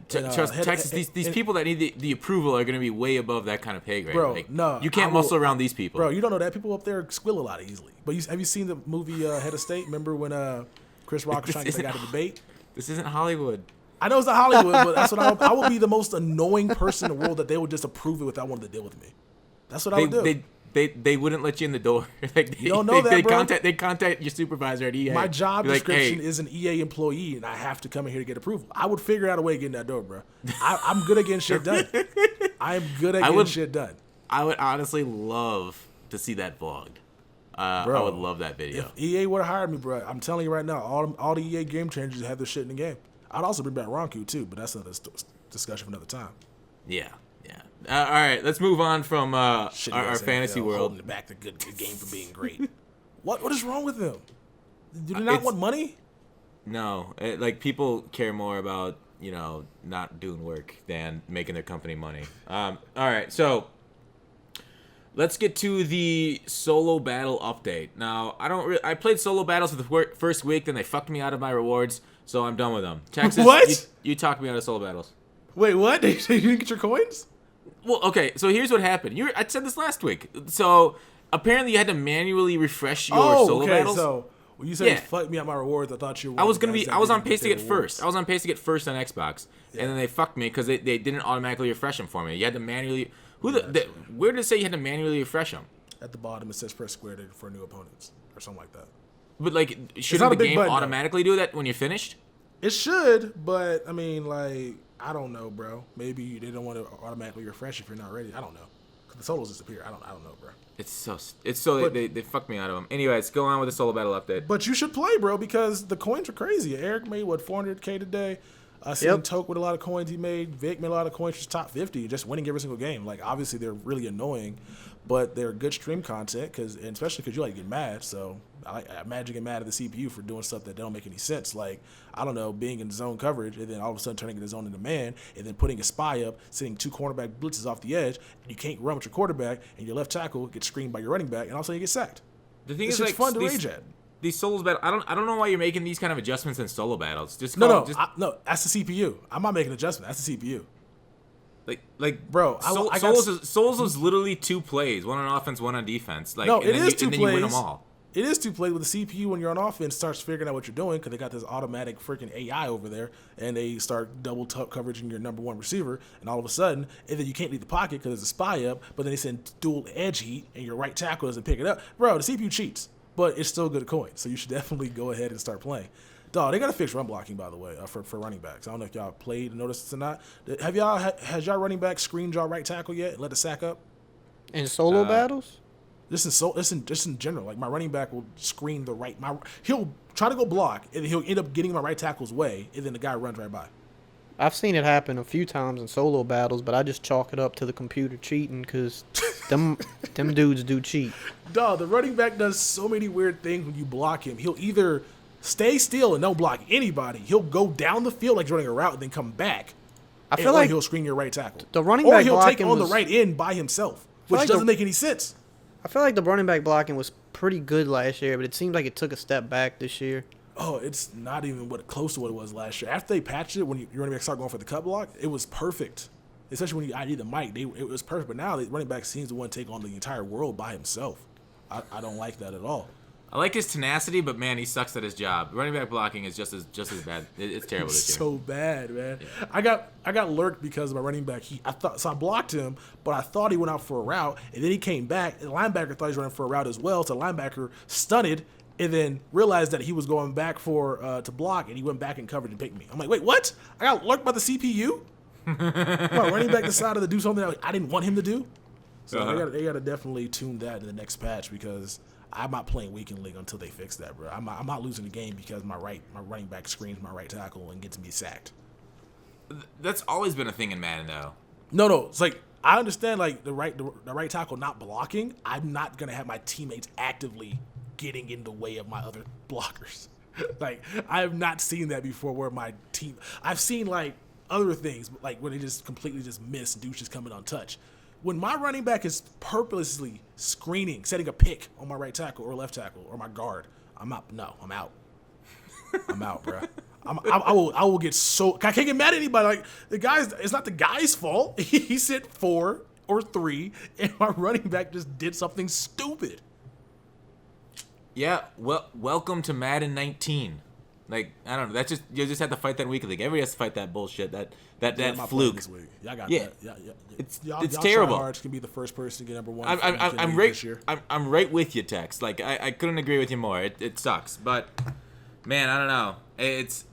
Speaker 1: Texas? These people that need the approval are going to be way above that kind of pay grade.
Speaker 2: Bro,
Speaker 1: like,
Speaker 2: no,
Speaker 1: you can't muscle around these people.
Speaker 2: Bro, you don't know that people up there squill a lot easily. But have you seen the movie Head of State? Remember when Chris Rock was trying to get that guy to debate?
Speaker 1: This isn't Hollywood.
Speaker 2: I know it's not Hollywood, but that's what I would be the most annoying person in the world that they would just approve it without wanting to deal with me. That's what I would do.
Speaker 1: They wouldn't let you in the door. Like
Speaker 2: you don't know that, bro.
Speaker 1: They contact your supervisor at EA.
Speaker 2: My job description is an EA employee, and I have to come in here to get approval. I would figure out a way to get in that door, bro. I'm good at getting shit done. I am good at getting shit done.
Speaker 1: I would honestly love to see that vlogged. Bro, I would love that video.
Speaker 2: If EA would have hired me, bro, I'm telling you right now, all the EA game changers have their shit in the game. I'd also bring back Ronku too, but that's another discussion for another time.
Speaker 1: Yeah. All right, let's move on from our fantasy world.
Speaker 2: Holding back the good game for being great. What is wrong with them? Do they not want money?
Speaker 1: No, like people care more about not doing work than making their company money. All right, so let's get to the solo battle update. Now, I played solo battles for the first week, then they fucked me out of my rewards, so I'm done with them. Texas,
Speaker 2: what?
Speaker 1: You talked me out of solo battles.
Speaker 2: Wait, what? You didn't get your coins?
Speaker 1: Well, okay, so here's what happened. I said this last week. So apparently you had to manually refresh your solo battles.
Speaker 2: So when you said fuck me out my rewards, I thought you were.
Speaker 1: I was on pace to get first. I was on pace to get first on Xbox, and then they fucked me because they didn't automatically refresh them for me. You had to manually. Where did it say you had to manually refresh them?
Speaker 2: At the bottom it says press square for new opponents or something like that.
Speaker 1: But like, shouldn't the game automatically do that when you're finished?
Speaker 2: It should, but I mean, like, I don't know, bro. Maybe they don't want to automatically refresh if you're not ready. I don't know. Cause the solos disappear. I don't know, bro. They fucked me out of them. Anyways, go on with the solo battle update. But you should play, bro, because the coins are crazy. Eric made 400K today. I seen Toke with a lot of coins he made. Vic made a lot of coins. Just top 50, just winning every single game. Like, obviously they're really annoying, but they're good stream content. And especially because you like to get mad. So I imagine getting mad at the CPU for doing stuff that don't make any sense. Like, I don't know, being in zone coverage and then all of a sudden turning the zone into man and then putting a spy up, sending 2 cornerback blitzes off the edge, and you can't run with your quarterback, and your left tackle gets screened by your running back, and all of a sudden you get sacked.
Speaker 1: The thing
Speaker 2: it's
Speaker 1: is,
Speaker 2: just
Speaker 1: like,
Speaker 2: fun to rage at.
Speaker 1: These solos battle, I don't know why you're making these kind of adjustments in solo battles. Just
Speaker 2: No, that's the CPU. I'm not making an adjustment. That's the CPU.
Speaker 1: Like,
Speaker 2: bro,
Speaker 1: Souls was literally 2 plays, one on offense, one on defense. Like,
Speaker 2: no,
Speaker 1: and
Speaker 2: it is 2
Speaker 1: and then
Speaker 2: plays.
Speaker 1: you win them all.
Speaker 2: It is 2 plays with the CPU when you're on offense starts figuring out what you're doing because they got this automatic freaking AI over there, and they start double coveraging your number 1 receiver, and all of a sudden, either you can't leave the pocket because there's a spy up, but then they send dual edge heat, and your right tackle doesn't pick it up. Bro, the CPU cheats, but it's still good coin, so you should definitely go ahead and start playing. Dog, they got to fix run blocking, by the way, for running backs. I don't know if y'all played and noticed this or not. Has y'all running back screened y'all right tackle yet and let the sack up?
Speaker 3: In solo battles?
Speaker 2: Just in general. Like, my running back will screen he'll try to go block, and he'll end up getting my right tackle's way, and then the guy runs right by.
Speaker 3: I've seen it happen a few times in solo battles, but I just chalk it up to the computer cheating because them dudes do cheat.
Speaker 2: Dog, the running back does so many weird things when you block him. He'll either stay still and don't block anybody. He'll go down the field like he's running a route and then come back.
Speaker 3: I feel like
Speaker 2: he'll screen your right tackle.
Speaker 3: The running back
Speaker 2: he'll take
Speaker 3: blocking
Speaker 2: on the right end by himself, which doesn't make any sense.
Speaker 3: I feel like the running back blocking was pretty good last year, but it seems like it took a step back this year.
Speaker 2: Oh, it's not even close to what it was last year. After they patched it, when your running back started going for the cut block, it was perfect. Especially when you ID the mic, it was perfect. But now the running back seems to want to take on the entire world by himself. I don't like that at all.
Speaker 1: I like his tenacity, but man, he sucks at his job. Running back blocking is just as bad. It's terrible this year.
Speaker 2: So bad, man.
Speaker 1: Yeah.
Speaker 2: I got lurked because of my running back. I blocked him, but I thought he went out for a route, and then he came back. And the linebacker thought he was running for a route as well. So the linebacker stunned and then realized that he was going back to block, and he went back in coverage and picked me. I'm like, wait, what? I got lurked by the CPU? My running back decided to do something that I didn't want him to do. So they got to definitely tune that in the next patch because I'm not playing weekend league until they fix that, bro. I'm not losing the game because my running back screens my right tackle and gets me sacked.
Speaker 1: That's always been a thing in Madden, though.
Speaker 2: No. It's like I understand like the right tackle not blocking. I'm not gonna have my teammates actively getting in the way of my other blockers. Like I have not seen that before. Where my team, I've seen like other things like where they just completely just miss and dudes just coming untouched. When my running back is purposely screening, setting a pick on my right tackle or left tackle or my guard, I'm out. No, I'm out. I'm out, bro. I will get so. I can't get mad at anybody. Like the guys, it's not the guy's fault. He said 4 or 3, and my running back just did something stupid.
Speaker 1: Yeah. Well, welcome to Madden 19. Like I don't know. That's just you just have to fight that week league. Everybody has to fight that bullshit. That fluke.
Speaker 2: This week. Y'all got
Speaker 1: yeah.
Speaker 2: that. Yeah.
Speaker 1: It's
Speaker 2: y'all
Speaker 1: terrible.
Speaker 2: Try hard to be the first person to get number 1.
Speaker 1: I'm right. This year. I'm right with you, Tex. Like I couldn't agree with you more. It sucks, but man, I don't know.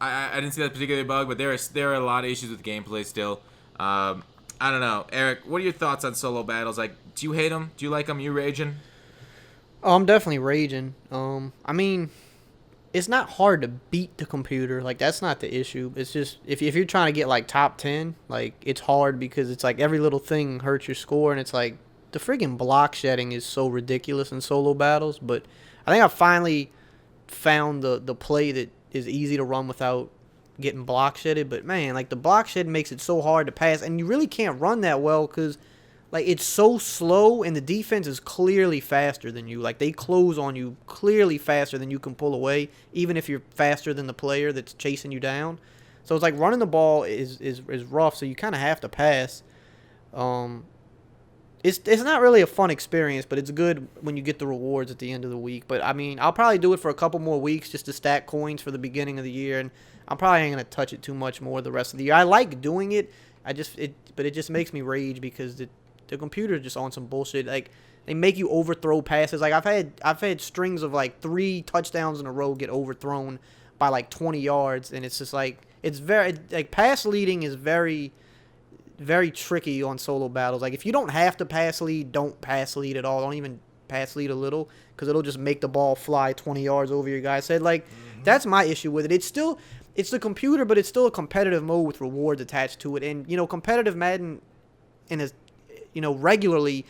Speaker 1: I didn't see that particular bug, but there are a lot of issues with gameplay still. I don't know, Eric. What are your thoughts on solo battles? Like, do you hate them? Do you like them? You raging?
Speaker 3: Oh, I'm definitely raging. I mean, it's not hard to beat the computer. Like, that's not the issue. It's just if you're trying to get like top 10, like it's hard because it's like every little thing hurts your score, and it's like the friggin' block shedding is so ridiculous in solo battles. But I think I finally found the play that is easy to run without getting block shedded. But man, like the block shed makes it so hard to pass, and you really can't run that well because like it's so slow, and the defense is clearly faster than you. Like they close on you clearly faster than you can pull away, even if you're faster than the player that's chasing you down. So it's like running the ball is rough. So you kind of have to pass. It's not really a fun experience, but it's good when you get the rewards at the end of the week. But I mean, I'll probably do it for a couple more weeks just to stack coins for the beginning of the year, and I'm probably ain't gonna touch it too much more the rest of the year. I like doing it. But it just makes me rage because the computer's just on some bullshit. Like they make you overthrow passes. Like I've had strings of like 3 touchdowns in a row get overthrown by like 20 yards, and it's just like it's very like pass leading is very, very tricky on solo battles. Like if you don't have to pass lead, don't pass lead at all. Don't even pass lead a little because it'll just make the ball fly 20 yards over your guy's head. Like that's my issue with it. It's the computer, but it's still a competitive mode with rewards attached to it. And competitive Madden regularly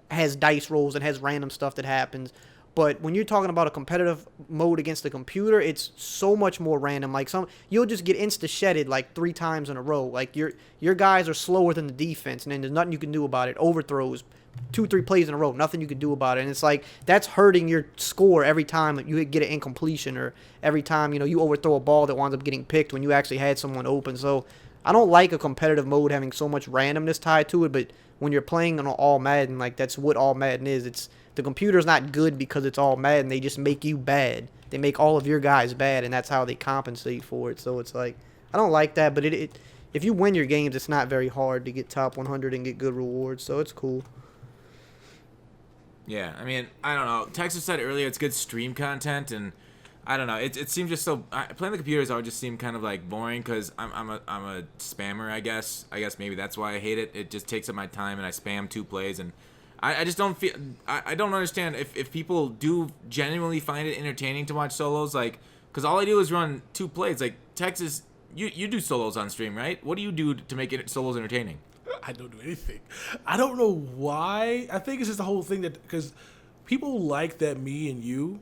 Speaker 3: has dice rolls and has random stuff that happens. But when you're talking about a competitive mode against the computer, it's so much more random. Like you'll just get insta-shedded like 3 times in a row. Like your guys are slower than the defense, and then there's nothing you can do about it. Overthrows, 2-3 plays in a row, nothing you can do about it. And it's like that's hurting your score every time you get an incompletion, or every time you overthrow a ball that winds up getting picked when you actually had someone open. So I don't like a competitive mode having so much randomness tied to it. But when you're playing on all Madden, like that's what all Madden is. It's the computer's not good because it's all Madden. They just make you bad. They make all of your guys bad, and that's how they compensate for it. So it's like, I don't like that, but if you win your games, it's not very hard to get top 100 and get good rewards, so it's cool.
Speaker 1: Yeah, I mean, I don't know. Texas said earlier it's good stream content, and I don't know. It seems just so... playing the computers always just seem kind of like boring because I'm a spammer, I guess. I guess maybe that's why I hate it. It just takes up my time, and I spam 2 plays, and I just don't feel... I don't understand if people do genuinely find it entertaining to watch solos, like... Because all I do is run 2 plays. Like, Texas, you do solos on stream, right? What do you do to make it solos entertaining?
Speaker 2: I don't do anything. I don't know why. I think it's just the whole thing that... Because people like that me and you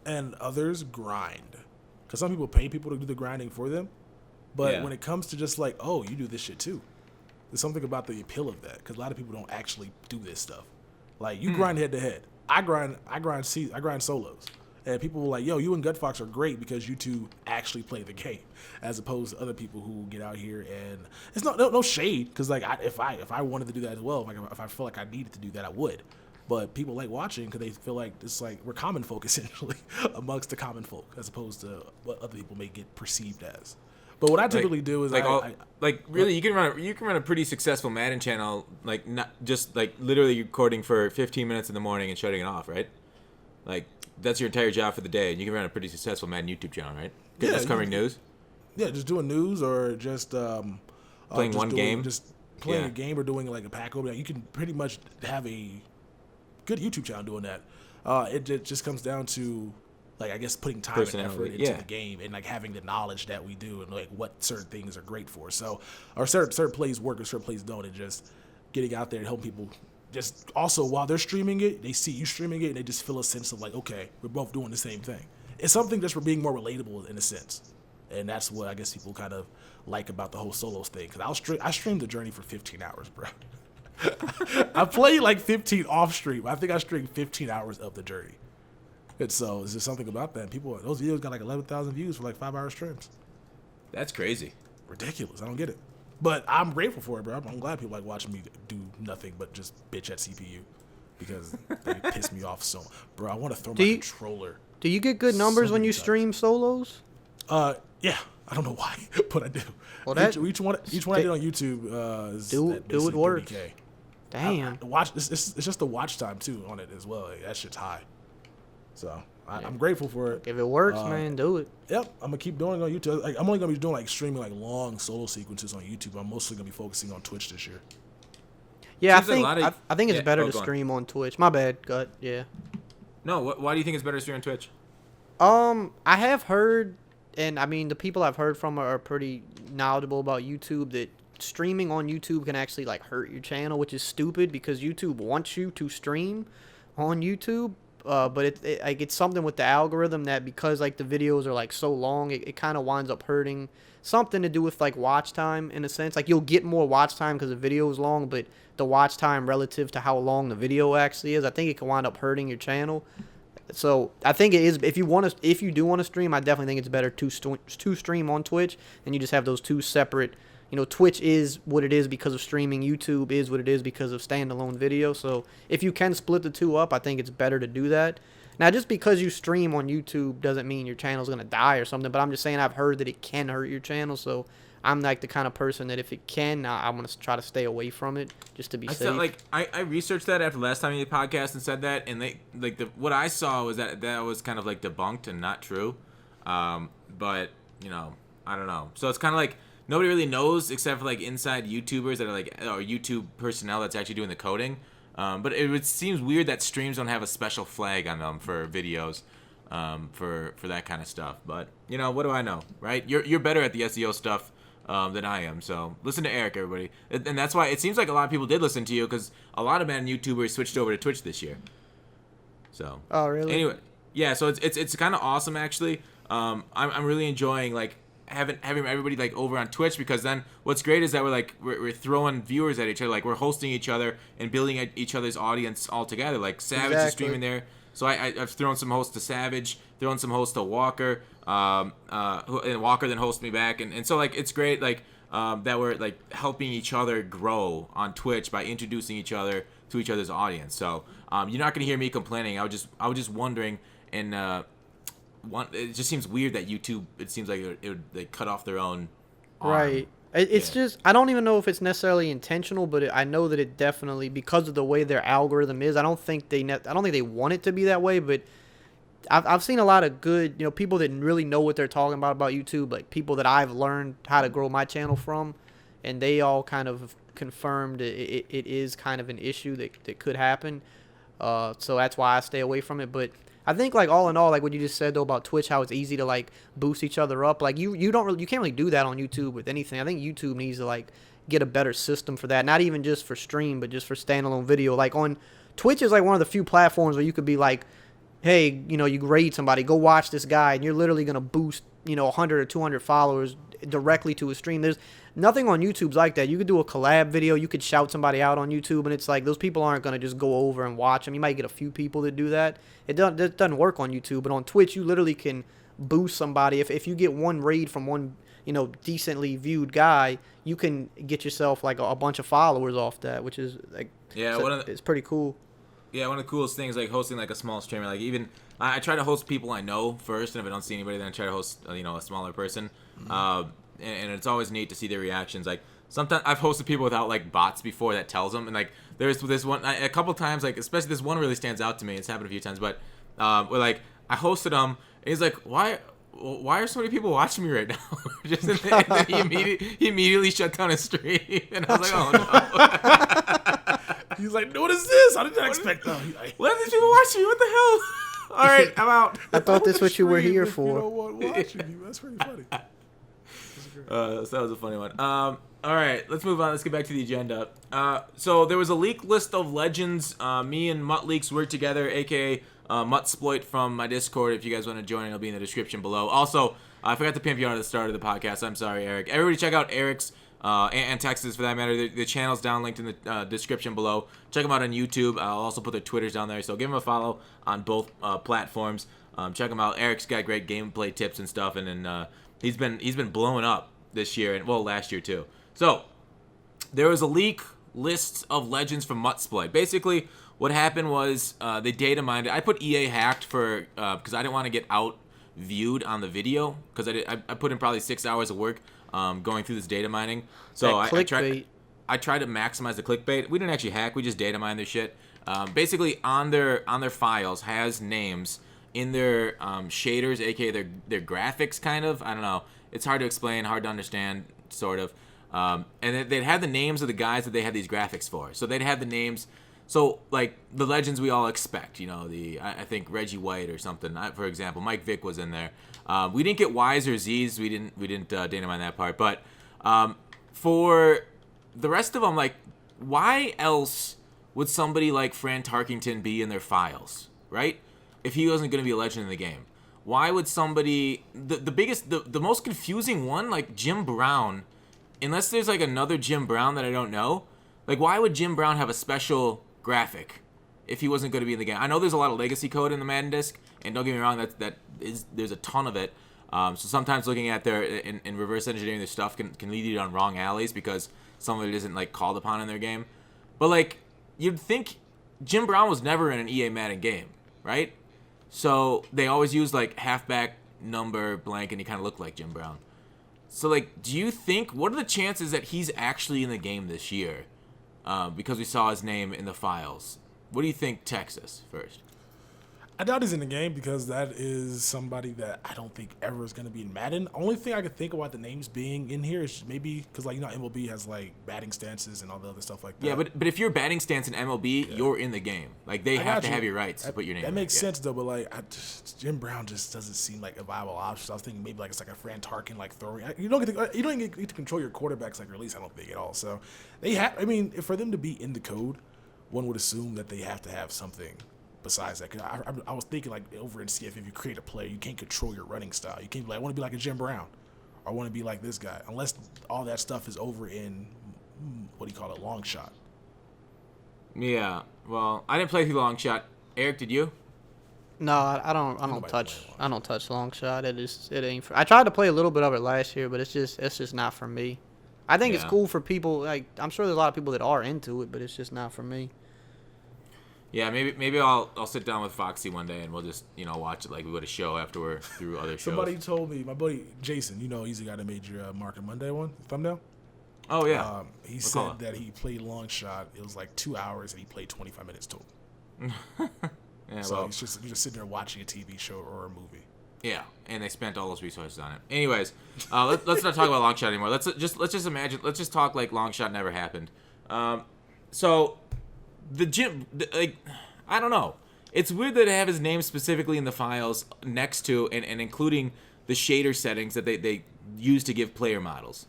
Speaker 2: and others grind. Because some people pay people to do the grinding for them. But when it comes to just like, oh, you do this shit too. There's something about the appeal of that, because a lot of people don't actually do this stuff. Like, you grind head to head. I grind solos, and people were like, "Yo, you and GutFoxx are great because you two actually play the game, as opposed to other people who get out here and it's no shade, because like if I wanted to do that as well, like if I feel like I needed to do that, I would. But people like watching because they feel like it's like we're common folk essentially amongst the common folk, as opposed to what other people may get perceived as. But what I typically do is
Speaker 1: really you can run a pretty successful Madden channel, like not just like literally recording for 15 minutes in the morning and shutting it off, right? Like that's your entire job for the day, and you can run a pretty successful Madden YouTube channel, right? Just covering news. Yeah,
Speaker 2: just doing news or just
Speaker 1: playing one game,
Speaker 2: just playing a game or doing like a pack opening. You can pretty much have a good YouTube channel doing that. It just comes down to, like, I guess putting time and effort into the game, and like having the knowledge that we do, and like what certain things are great for. So, or certain plays work or certain plays don't, and just getting out there and helping people. Just also while they're streaming it, they see you streaming it, and they just feel a sense of like, okay, we're both doing the same thing. It's something just for being more relatable in a sense, and that's what I guess people kind of like about the whole solos thing. Because I streamed the journey for 15 hours, bro. I played like 15 off stream. I think I streamed 15 hours of the journey. And so it's just something about that. Those videos got like 11,000 views for like 5-hour streams.
Speaker 1: That's crazy.
Speaker 2: Ridiculous. I don't get it. But I'm grateful for it, bro. I'm glad people like watching me do nothing but just bitch at CPU, because they piss me off so. Bro, I want to throw my controller.
Speaker 3: Do you get good numbers when you stream solos?
Speaker 2: Yeah. I don't know why, but I do.
Speaker 3: Well,
Speaker 2: each one I did on YouTube is
Speaker 3: do it work.
Speaker 2: 30K.
Speaker 3: Damn.
Speaker 2: It's just the watch time too on it as well. Like, that shit's high. So I'm grateful for it.
Speaker 3: If it works, man, do it.
Speaker 2: Yep, I'm gonna keep doing it on YouTube. Like, I'm only gonna be doing like streaming like long solo sequences on YouTube. I'm mostly gonna be focusing on Twitch this year.
Speaker 3: Yeah, I think it's better to stream on Twitch. My bad, Gut. Yeah.
Speaker 1: No, why do you think it's better to stream on Twitch?
Speaker 3: I have heard, and I mean the people I've heard from are pretty knowledgeable about YouTube, that streaming on YouTube can actually like hurt your channel, which is stupid because YouTube wants you to stream on YouTube. But it's something with the algorithm that, because like the videos are like so long, it kind of winds up hurting. Something to do with like watch time in a sense. Like you'll get more watch time because the video is long, but the watch time relative to how long the video actually is, I think it can wind up hurting your channel. So I think it is, if you do want to stream, I definitely think it's better to stream on Twitch, and you just have those two separate. Twitch is what it is because of streaming. YouTube is what it is because of standalone video. So if you can split the two up, I think it's better to do that. Now, just because you stream on YouTube doesn't mean your channel's going to die or something, but I'm just saying I've heard that it can hurt your channel. So I'm like the kind of person that if it can, I'm going to try to stay away from it just to be safe.
Speaker 1: I researched that after last time you did the podcast and said that, and what I saw was that was kind of like debunked and not true. But, I don't know. So it's kind of like, nobody really knows except for like inside YouTubers that are like, or YouTube personnel that's actually doing the coding. But it seems weird that streams don't have a special flag on them for videos, for that kind of stuff. But what do I know, right? You're better at the SEO stuff than I am. So listen to Eric, everybody, and that's why it seems like a lot of people did listen to you, because a lot of Madden YouTubers switched over to Twitch this year. So.
Speaker 3: Oh, really?
Speaker 1: Anyway, yeah. So it's kind of awesome actually. I'm really enjoying like having everybody like over on Twitch, because then what's great is that we're throwing viewers at each other, like we're hosting each other and building at each other's audience all together. Like Savage is streaming there, so I've thrown some hosts to Savage, thrown some hosts to Walker, and Walker then hosts me back, and so like it's great like that we're like helping each other grow on Twitch by introducing each other to each other's audience. So you're not gonna hear me complaining. I was just wondering, and it just seems weird that YouTube, it seems like it would they cut off their own arm.
Speaker 3: Right. It's just, I don't even know if it's necessarily intentional, but I know that it definitely, because of the way their algorithm is, I don't think they want it to be that way, but I've seen a lot of good, people that really know what they're talking about YouTube, like people that I've learned how to grow my channel from, and they all kind of confirmed it is kind of an issue that could happen. So that's why I stay away from it. But I think like all in all, like what you just said though about Twitch, how it's easy to like boost each other up. Like you can't really do that on YouTube with anything. I think YouTube needs to like get a better system for that. Not even just for stream, but just for standalone video. Like on Twitch is like one of the few platforms where you could be like, hey, you grade somebody, go watch this guy, and you're literally gonna boost 100 or 200 followers directly to a stream. There's nothing on YouTube's like that. You could do a collab video, you could shout somebody out on YouTube, and it's like those people aren't gonna just go over and watch them. You might get a few people that do that. It doesn't work on YouTube, but on Twitch you literally can boost somebody. If you get one raid from one decently viewed guy, you can get yourself like a bunch of followers off that, which is like it's pretty cool.
Speaker 1: Yeah, one of the coolest things, like hosting like a small streamer, like even I try to host people I know first, and if I don't see anybody, then I try to host a smaller person. And it's always neat to see their reactions. Like sometimes I've hosted people without like bots before that tells them, and like there's this one a couple times, like especially this one really stands out to me. It's happened a few times, but where like I hosted him, and he's like, why are so many people watching me right now? And then he immediately shut down his stream, and I was like, oh no.
Speaker 2: He's like, what is this? I didn't expect that.
Speaker 1: What are these people watching me? What the hell? All right, I'm out.
Speaker 3: I thought this what you were here for.
Speaker 2: You don't want watching you. That's pretty funny.
Speaker 1: So that was a funny one. All right, let's move on. Let's get back to the agenda. So there was a leaked list of legends. Me and Mutt Leaks worked together, aka Muttsploit from my Discord. If you guys want to join, it'll be in the description below. Also, I forgot to pimp you on at the start of the podcast. I'm sorry, Eric. Everybody check out Eric's and Texas for that matter. The channel's down linked in the description below. Check them out on YouTube. I'll also put their Twitters down there, so give them a follow on both platforms. Check them out. Eric's got great gameplay tips and stuff, and then he's been blowing up this year and last year too. So there was a leak list of legends from Muttsploit. Basically, what happened was they data mined it. I put EA hacked for because I didn't want to get out viewed on the video, because I put in probably 6 hours of work going through this data mining. So I tried to maximize the clickbait. We didn't actually hack. We just data mined their shit. Basically, on their files has names in their shaders, aka their graphics, kind of. I don't know. It's hard to explain, hard to understand, sort of. And they'd have the names of the guys that they had these graphics for. So they'd have the names. So like the legends we all expect, I think Reggie White or something. For example, Mike Vick was in there. We didn't get Y's or Z's. We didn't data mine that part. But for the rest of them, like, why else would somebody like Fran Tarkington be in their files, right? If he wasn't going to be a legend in the game, why would somebody the most confusing one, like Jim Brown, unless there's like another Jim Brown that I don't know, like why would Jim Brown have a special graphic if he wasn't going to be in the game? I know there's a lot of legacy code in the Madden disc, and don't get me wrong, there's a ton of it. So sometimes looking at their in reverse engineering their stuff can lead you down wrong alleys because some of it isn't like called upon in their game. But like you'd think Jim Brown was never in an EA Madden game, right? So they always use like halfback number blank, and he kind of looked like Jim Brown. So like, do you think, what are the chances that he's actually in the game this year? Because we saw his name in the files. What do you think, Texas, first?
Speaker 2: I doubt he's in the game because that is somebody that I don't think ever is going to be in Madden. Only thing I could think about the names being in here is maybe because, like, MLB has, like, batting stances and all the other stuff like that.
Speaker 1: Yeah, but if you're batting stance in MLB, you're in the game. Like, they have to have your rights to put your name in.
Speaker 2: That makes sense, though, but, like, Jim Brown just doesn't seem like a viable option. So I was thinking maybe, like, it's like a Fran Tarkin, like, throwing. You don't get to control your quarterbacks, like, release, I don't think, at all. So they have, I mean, for them to be in the code, one would assume that they have to have something besides that. 'Cause I was thinking like over in CF, if you create a player, you can't control your running style. You can't be like, I want to be like a Jim Brown, or I want to be like this guy, unless all that stuff is over in what do you call it, long shot.
Speaker 1: Yeah. Well, I didn't play through long shot. Eric, did you?
Speaker 3: No, I don't touch long shot. It ain't. I tried to play a little bit of it last year, but it's just not for me. I think it's cool for people. Like I'm sure there's a lot of people that are into it, but it's just not for me.
Speaker 1: Yeah, maybe I'll sit down with Foxy one day and we'll just watch it like we would a show after we're through other shows.
Speaker 2: Somebody told me, my buddy Jason, he's the guy that made your Market Monday one thumbnail.
Speaker 1: Oh yeah.
Speaker 2: He said that he played long shot. It was like 2 hours and he played 25 minutes total.
Speaker 1: Yeah,
Speaker 2: so you're just sitting there watching a TV show or a movie.
Speaker 1: Yeah, and they spent all those resources on it. Anyways, let's not talk about long shot anymore. Let's just imagine. Let's just talk like long shot never happened. So the gym, I don't know. It's weird that they have his name specifically in the files next to and including the shader settings that they use to give player models.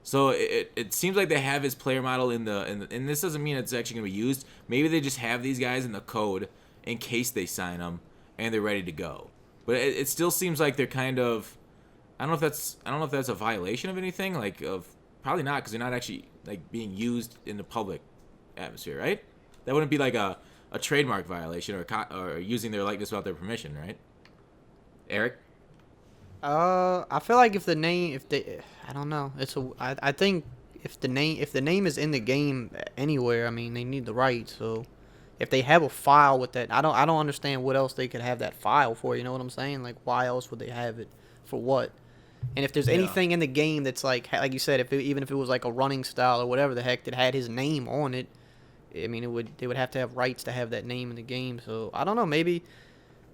Speaker 1: So it seems like they have his player model in the and this doesn't mean it's actually going to be used. Maybe they just have these guys in the code in case they sign them and they're ready to go. But it still seems like they're kind of I don't know if that's a violation of anything, like of probably not, because they're not actually like being used in the public atmosphere, right? That wouldn't be like a trademark violation or using their likeness without their permission, right? Eric?
Speaker 3: I feel like I don't know. I think if the name is in the game anywhere, I mean they need the rights. So if they have a file with that, I don't understand what else they could have that file for. You know what I'm saying? Like why else would they have it for what? And if there's anything in the game that's like you said, even if it was like a running style or whatever the heck that had his name on it, I mean they would have to have rights to have that name in the game. So I don't know, maybe.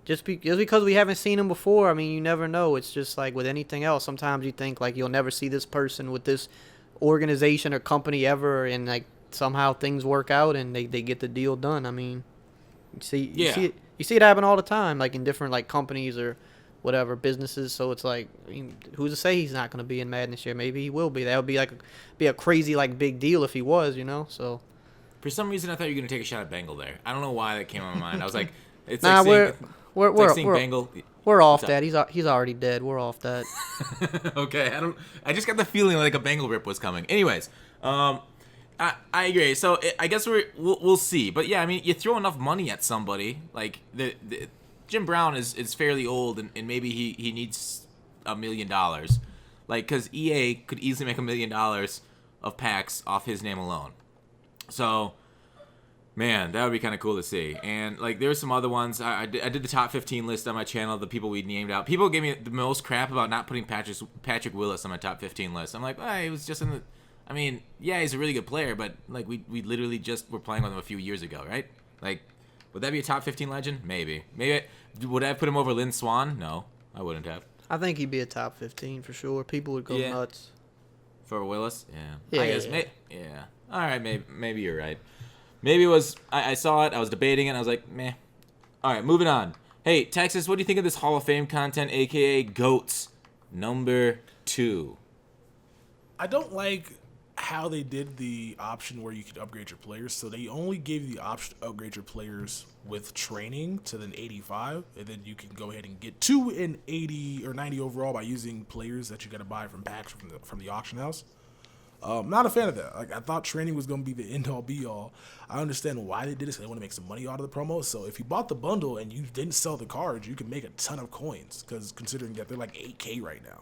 Speaker 3: Just because we haven't seen him before, I mean, you never know. It's just like with anything else. Sometimes you think, like, you'll never see this person with this organization or company ever, and, like, somehow things work out and they get the deal done. I mean, you see it happen all the time, like, in different, like, companies or whatever, businesses. So it's like, I mean, who's to say he's not going to be in Madden this year? Maybe he will be. That would be, like, a crazy, like, big deal if he was, so.
Speaker 1: For some reason, I thought you were going to take a shot at Bengal there. I don't know why that came on my mind. I was like, it's
Speaker 3: nah,
Speaker 1: like
Speaker 3: we're
Speaker 1: seeing Bengal.
Speaker 3: We're off that. He's already dead. We're off that.
Speaker 1: Okay, I just got the feeling like a Bengal rip was coming. Anyways, I agree. So I guess we'll see. But yeah, I mean, you throw enough money at somebody like Jim Brown is fairly old and maybe he needs $1 million, like because EA could easily make $1 million of packs off his name alone. So. Man, that would be kind of cool to see. And, like, there's some other ones. I did the top 15 list on my channel, the people we named out. People gave me the most crap about not putting Patrick Willis on my top 15 list. I'm like, he was just in the... I mean, yeah, he's a really good player, but, like, we literally just were playing with him a few years ago, right? Like, would that be a top 15 legend? Maybe. Would I have put him over Lynn Swann? No, I wouldn't have.
Speaker 3: I think he'd be a top 15 for sure. People would go nuts.
Speaker 1: For Willis? Yeah.
Speaker 3: Yeah.
Speaker 1: I guess, yeah. All right, maybe you're right. Maybe it was, I saw it, I was debating it, and I was like, meh. All right, moving on. Hey, Texas, what do you think of this Hall of Fame content, a.k.a. GOATS number 2?
Speaker 2: I don't like how they did the option where you could upgrade your players. So they only gave you the option to upgrade your players with training to an 85, and then you can go ahead and get 2 in 80 or 90 overall by using players that you got to buy from packs from the auction house. Not a fan of that. Like I thought training was going to be the end all be all. I understand why they did it. So they want to make some money out of the promo. So if you bought the bundle and you didn't sell the cards, you can make a ton of coins. Because considering that they're like 8K right now,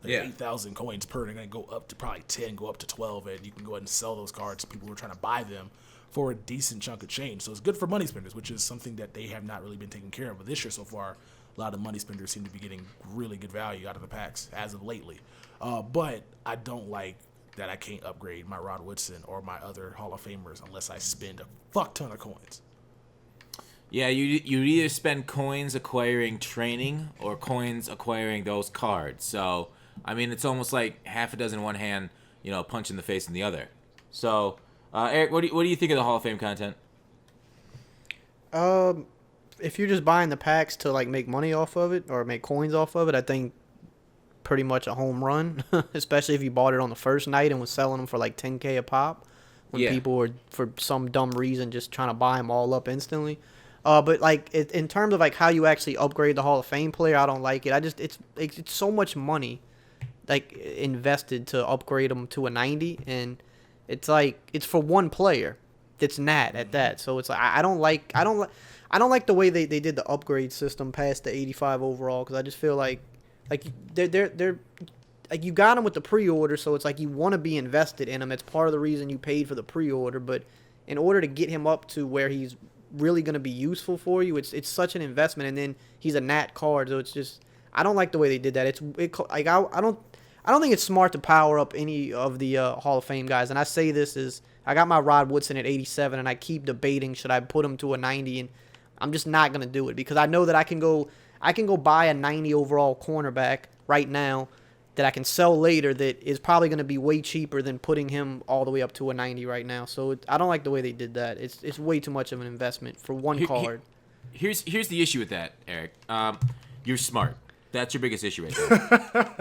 Speaker 2: like 8,000 coins per, and they're going to go up to probably 10, go up to 12, and you can go ahead and sell those cards to people who are trying to buy them for a decent chunk of change. So it's good for money spenders, which is something that they have not really been taking care of. But this year so far, a lot of money spenders seem to be getting really good value out of the packs as of lately. But I don't like that I can't upgrade my Rod Woodson or my other Hall of Famers unless I spend a fuck ton of coins.
Speaker 1: Yeah, you either spend coins acquiring training or coins acquiring those cards. So, I mean, it's almost like half a dozen in one hand, punch in the face in the other. So, Eric, what do you think of the Hall of Fame content?
Speaker 3: If you're just buying the packs to like make money off of it or make coins off of it, I think pretty much a home run, especially if you bought it on the first night and was selling them for like 10K a pop when people were for some dumb reason just trying to buy them all up instantly. But like in terms of like how you actually upgrade the Hall of Fame player, I don't like it. It's so much money like invested to upgrade them to a 90, and it's like it's for one player. It's Nat at that. So it's like I don't like the way they did the upgrade system past the 85 overall, because I just feel like they're like you got them with the pre-order, so it's like you want to be invested in him. It's part of the reason you paid for the pre-order, but in order to get him up to where he's really going to be useful for you, it's such an investment, and then he's a Nat card, so it's just I don't like the way they did that. I don't think it's smart to power up any of the Hall of Fame guys, and I say this is I got my Rod Woodson at 87, and I keep debating should I put him to a 90, and I'm just not going to do it because I know that I can go buy a 90 overall cornerback right now that I can sell later that is probably going to be way cheaper than putting him all the way up to a 90 right now. So I don't like the way they did that. It's way too much of an investment for one card.
Speaker 1: Here's the issue with that, Eric. You're smart. That's your biggest issue right there.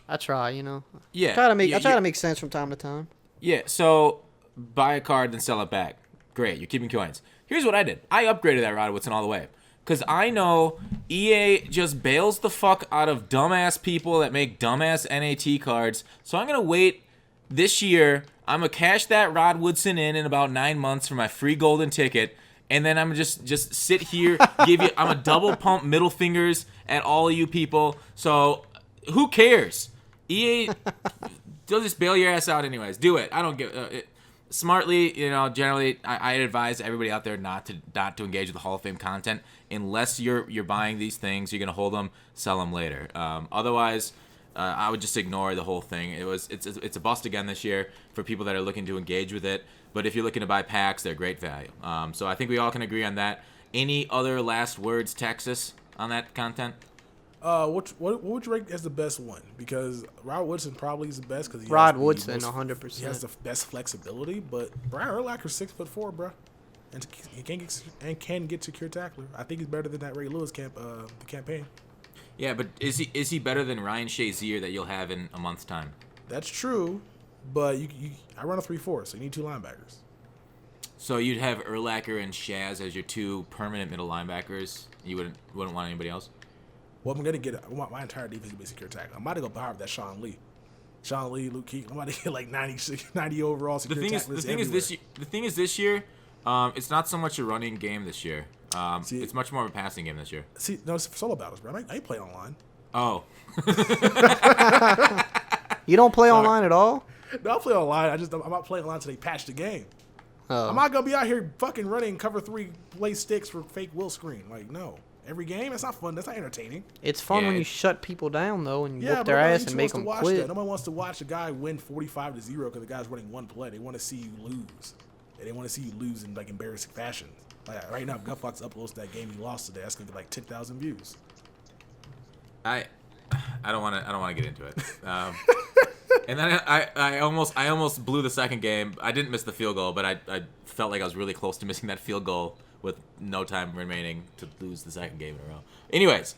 Speaker 3: I try, you know.
Speaker 1: Yeah.
Speaker 3: I try to make sense from time to time.
Speaker 1: Yeah, so buy a card, then sell it back. Great, you're keeping coins. Here's what I did. I upgraded that Rod Woodson all the way. Because I know EA just bails the fuck out of dumbass people that make dumbass NAT cards. So I'm going to wait this year. I'm going to cash that Rod Woodson in about 9 months for my free golden ticket. And then I'm just sit here, I'm a double pump middle fingers at all of you people. So who cares? EA, they'll just bail your ass out anyways. Do it. I don't give it. Smartly, you know, generally, I advise everybody out there not to engage with the Hall of Fame content unless you're buying these things. You're gonna hold them, sell them later. Otherwise, I would just ignore the whole thing. It's a bust again this year for people that are looking to engage with it. But if you're looking to buy packs, they're great value. So I think we all can agree on that. Any other last words, Texas, on that content?
Speaker 2: What would you rank as the best one? Because Rod Woodson probably is the best because
Speaker 3: Rod Woodson, 100%.
Speaker 2: He has the best flexibility, but Brian Urlacher's 6'4", bro, and he can get secure tackler. I think he's better than that Ray Lewis the campaign.
Speaker 1: Yeah, but is he better than Ryan Shazier that you'll have in a month's time?
Speaker 2: That's true, but I run a 3-4, so you need two linebackers.
Speaker 1: So you'd have Urlacher and Shaz as your two permanent middle linebackers. You wouldn't want anybody else.
Speaker 2: Well, I'm gonna I want my entire defense to be secure tackle. I'm about to go power up that Sean Lee, Luke Keegan. I'm about to get like 90 overall secure tackle. The
Speaker 1: thing is this year, it's not so much a running game this year. It's much more of a passing game this year.
Speaker 2: See, no, it's solo battles, bro. I ain't playing online.
Speaker 1: Oh.
Speaker 3: You don't play online at all?
Speaker 2: No, I play online. I'm not playing online until they patch the game.
Speaker 3: Oh.
Speaker 2: I'm not gonna be out here fucking running cover 3 play sticks for fake will screen. Like, no. Every game, that's not fun. That's not entertaining.
Speaker 3: It's fun when you shut people down though and whoop their ass and make them quit.
Speaker 2: That. Nobody wants to watch a guy win 45-0 because the guy's running one play. They want to see you lose. They want to see you lose in like embarrassing fashion. Like right now, GutFoxx uploads that game he lost today. That's gonna get like 10,000 views.
Speaker 1: I don't want to get into it. And then I almost blew the second game. I didn't miss the field goal, but I felt like I was really close to missing that field goal with no time remaining to lose the second game in a row. Anyways,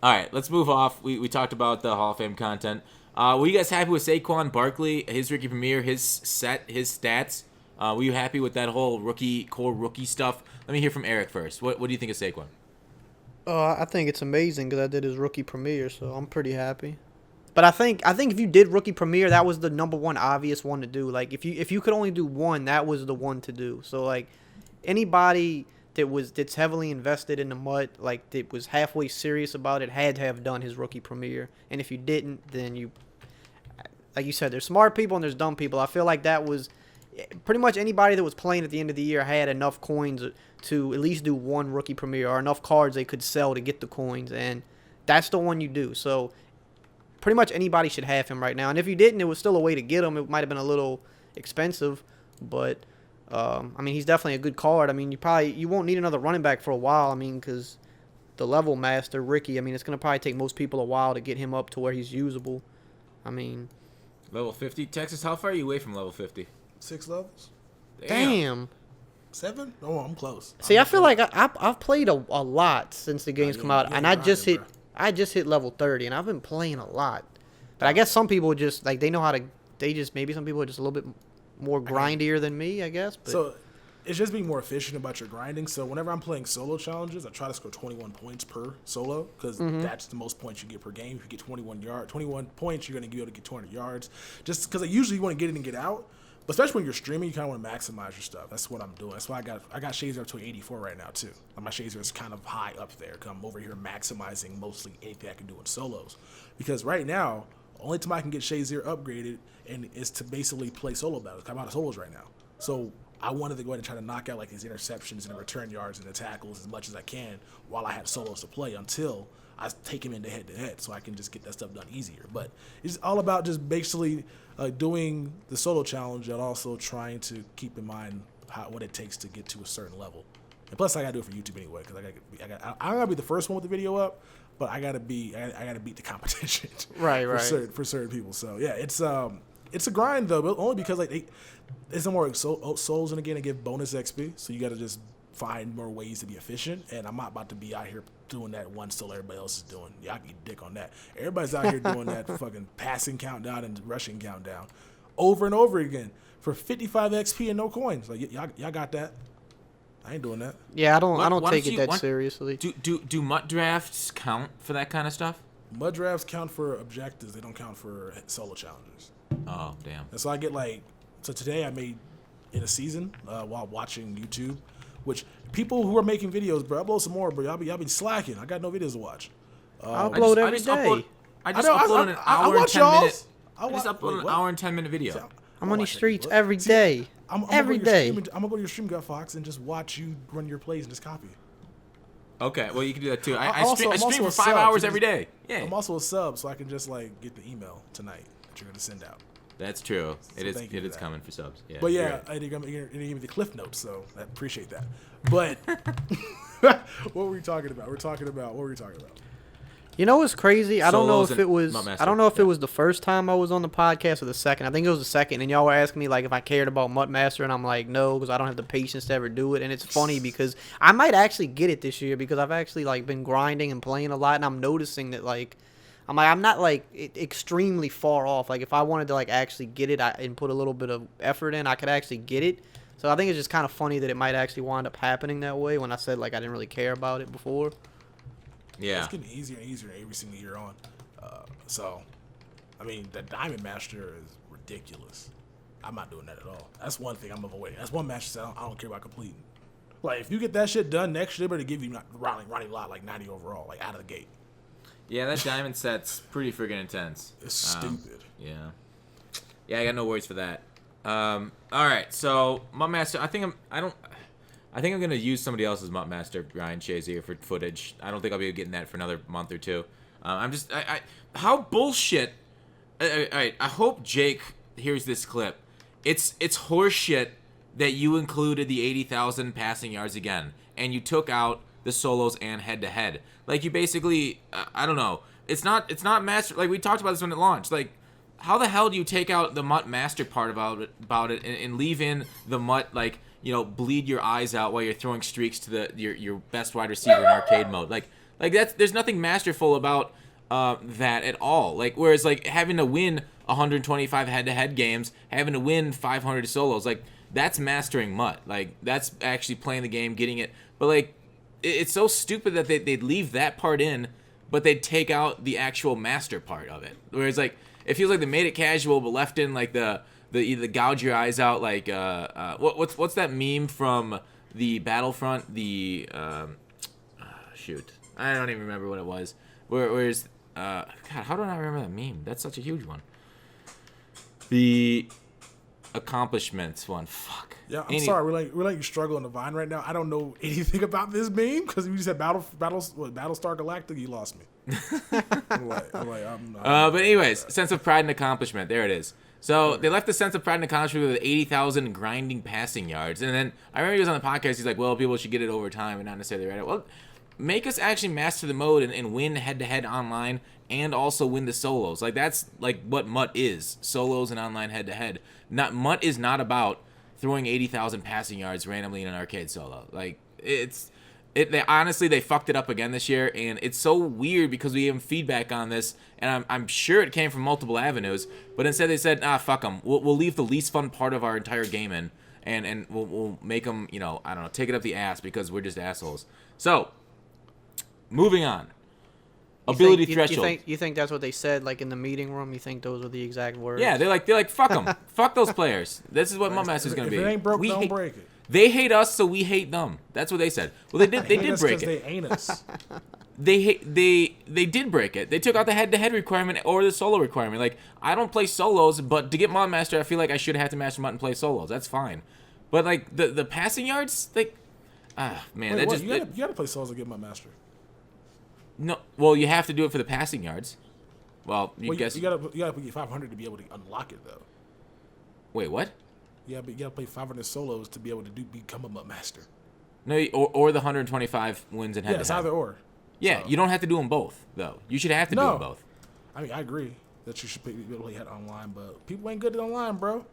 Speaker 1: all right, let's move off. We talked about the Hall of Fame content. Were you guys happy with Saquon Barkley, his rookie premiere, his stats? Were you happy with that whole core rookie stuff? Let me hear from Eric first. What do you think of Saquon?
Speaker 3: I think it's amazing because I did his rookie premiere, so I'm pretty happy. But I think if you did rookie premiere, that was the number one obvious one to do. Like if you could only do one, that was the one to do. So like anybody that's heavily invested in the MUT, like that was halfway serious about it, had to have done his rookie premiere. And if you didn't, then you, like you said, there's smart people and there's dumb people. I feel like that was pretty much anybody that was playing at the end of the year had enough coins to at least do one rookie premiere or enough cards they could sell to get the coins, and that's the one you do. So pretty much anybody should have him right now. And if you didn't, it was still a way to get him. It might have been a little expensive, but I mean, he's definitely a good card. I mean, you won't need another running back for a while. I mean, because the level master, Ricky, I mean, it's going to probably take most people a while to get him up to where he's usable. I mean,
Speaker 1: level 50? Texas, how far are you away from level 50?
Speaker 2: 6 levels.
Speaker 3: Damn.
Speaker 2: 7? Oh, I'm close.
Speaker 3: See, I feel like I've played a lot since the game's come out, and I just hit level 30, and I've been playing a lot. But I guess some people just, like, they know how to, maybe some people are just a little bit more grindier than me, I guess. But.
Speaker 2: So, it's just being more efficient about your grinding. So whenever I'm playing solo challenges, I try to score 21 points per solo because that's the most points you get per game. If you get 21 points, you're going to be able to get 200 yards. Just because usually you want to get in and get out. But especially when you're streaming, you kind of want to maximize your stuff. That's what I'm doing. That's why I got Shazer up to 84 right now too. Like my Shazer is kind of high up there. Cause I'm over here maximizing mostly anything I can do in solos. Because right now, only time I can get Shazer upgraded and is to basically play solo battles. I'm out of solos right now. So I wanted to go ahead and try to knock out like these interceptions and the return yards and the tackles as much as I can while I had solos to play until I take him into head-to-head so I can just get that stuff done easier. But it's all about just basically doing the solo challenge and also trying to keep in mind what it takes to get to a certain level. And plus, I gotta do it for YouTube anyway because I gotta be the first one with the video up, but I gotta beat the competition.
Speaker 3: Right.
Speaker 2: For certain people. So yeah, it's a grind though, but only because like there's some more souls in the game to give bonus XP, so you gotta just find more ways to be efficient. And I'm not about to be out here doing that one still everybody else is doing. Y'all can eat dick on that. Everybody's out here doing that fucking passing countdown and rushing countdown over and over again for 55 XP and no coins. Like y'all got that. I ain't doing that.
Speaker 3: Yeah, I don't take it that seriously.
Speaker 1: Do MUT drafts count for that kind of stuff?
Speaker 2: MUT drafts count for objectives. They don't count for solo challenges.
Speaker 1: Oh, damn.
Speaker 2: And so I get so today I made in a season while watching YouTube, which people who are making videos, bro, upload some more, bro. Y'all be slacking. I got no videos to watch.
Speaker 3: I upload every day.
Speaker 1: I just upload an hour and 10 minute. I just upload an hour and 10 minute video.
Speaker 2: So,
Speaker 3: I'm on these streets every day. Every day.
Speaker 2: I'm gonna go to your stream, GutFoxx, and just watch you run your plays and just copy.
Speaker 1: Okay, well you can do that too. I
Speaker 2: also
Speaker 1: stream for 5
Speaker 2: sub,
Speaker 1: hours
Speaker 2: so
Speaker 1: every day. Yeah.
Speaker 2: I'm also a sub, so I can just get the email tonight that you're gonna send out.
Speaker 1: That's true.
Speaker 2: So
Speaker 1: it is coming for subs. Yeah.
Speaker 2: But yeah, you're gonna give me the cliff notes, so I appreciate that. But what were we talking about? What were we talking about?
Speaker 3: You know what's crazy? I don't know if it was.
Speaker 1: MUT
Speaker 3: I don't know if it was the first time I was on the podcast or the second. I think it was the second, and y'all were asking me if I cared about MUT Master, and I'm like, no, because I don't have the patience to ever do it. And it's funny because I might actually get it this year because I've actually been grinding and playing a lot, and I'm noticing that I'm not extremely far off. If I wanted to actually get it and put a little bit of effort in, I could actually get it. So I think it's just kind of funny that it might actually wind up happening that way when I said I didn't really care about it before.
Speaker 1: Yeah.
Speaker 2: It's getting easier and easier every single year on. So, I mean, the Diamond Master is ridiculous. I'm not doing that at all. That's one thing I'm avoiding. That's one master I don't care about completing. If you get that shit done next year, they better give you running lot 90 overall, out of the gate.
Speaker 1: Yeah, that diamond set's pretty freaking intense.
Speaker 2: It's stupid.
Speaker 1: Yeah. Yeah, I got no worries for that. All right, so MUT Master, I think I'm gonna use somebody else's MUT Master, Ryan Shazier, for footage. I don't think I'll be getting that for another month or two. How bullshit. All right, I hope Jake hears this clip. It's horseshit that you included the 80,000 passing yards again, and you took out the solos and head-to-head. You basically, I don't know. It's not master. We talked about this when it launched. How the hell do you take out the MUT Master part about it and leave in the MUT bleed your eyes out while you're throwing streaks to your best wide receiver in arcade mode? There's nothing masterful about that at all. Whereas having to win 125 head-to-head games, having to win 500 solos, that's mastering MUT. That's actually playing the game, getting it. But it's so stupid that they'd leave that part in, but they'd take out the actual master part of it. Whereas it feels like they made it casual, but left in the gouge your eyes out. What's that meme from the Battlefront? Shoot, I don't even remember what it was. Where's God? How do I not remember that meme? That's such a huge one. The accomplishments one. Fuck.
Speaker 2: Yeah, I'm sorry. We're struggling to Vine right now. I don't know anything about this meme because you said Battlestar Galactica. You lost me.
Speaker 1: But anyways, sense of pride and accomplishment. There it is. So they left the sense of pride and accomplishment with 80,000 grinding passing yards. And then I remember he was on the podcast. He's like, well, people should get it over time and not necessarily right. Well, make us actually master the mode and win head-to-head online and also win the solos. That's what MUT is. Solos and online head-to-head. MUT is not about throwing 80,000 passing yards randomly in an arcade solo. It's They honestly fucked it up again this year, and it's so weird because we gave them feedback on this, and I'm sure it came from multiple avenues, but instead they said, fuck them. We'll leave the least fun part of our entire game in, and we'll make them, I don't know, take it up the ass because we're just assholes. So, moving on. Ability threshold.
Speaker 3: You think that's what they said, like in the meeting room? You think those were the exact words?
Speaker 1: Yeah, they're like, fuck them, fuck those players. This is what my message is gonna be.
Speaker 2: If it ain't broke, don't break it.
Speaker 1: They hate us, so we hate them. That's what they said. Well, they did break it.
Speaker 2: They ain't us.
Speaker 1: They did break it. They took out the head-to-head requirement or the solo requirement. Like, I don't play solos, but to get Mod Master, I feel like I should have to master Mod and play solos. That's fine. But like the passing yards, like, man,
Speaker 2: Wait,
Speaker 1: that
Speaker 2: you gotta play solos to get Mod Master.
Speaker 1: No, well, you have to do it for the passing yards. Well, you
Speaker 2: gotta put 500 to be able to unlock it though.
Speaker 1: Wait, what?
Speaker 2: Yeah, but you gotta play 500 solos to be able to become a Mod Master.
Speaker 1: No, or the 125 wins in head-to-head.
Speaker 2: Yeah, it's either or.
Speaker 1: Yeah, so. You don't have to do them both, though. You should have to do them both.
Speaker 2: I mean, I agree that you should be able to play head online, but people ain't good at online, bro.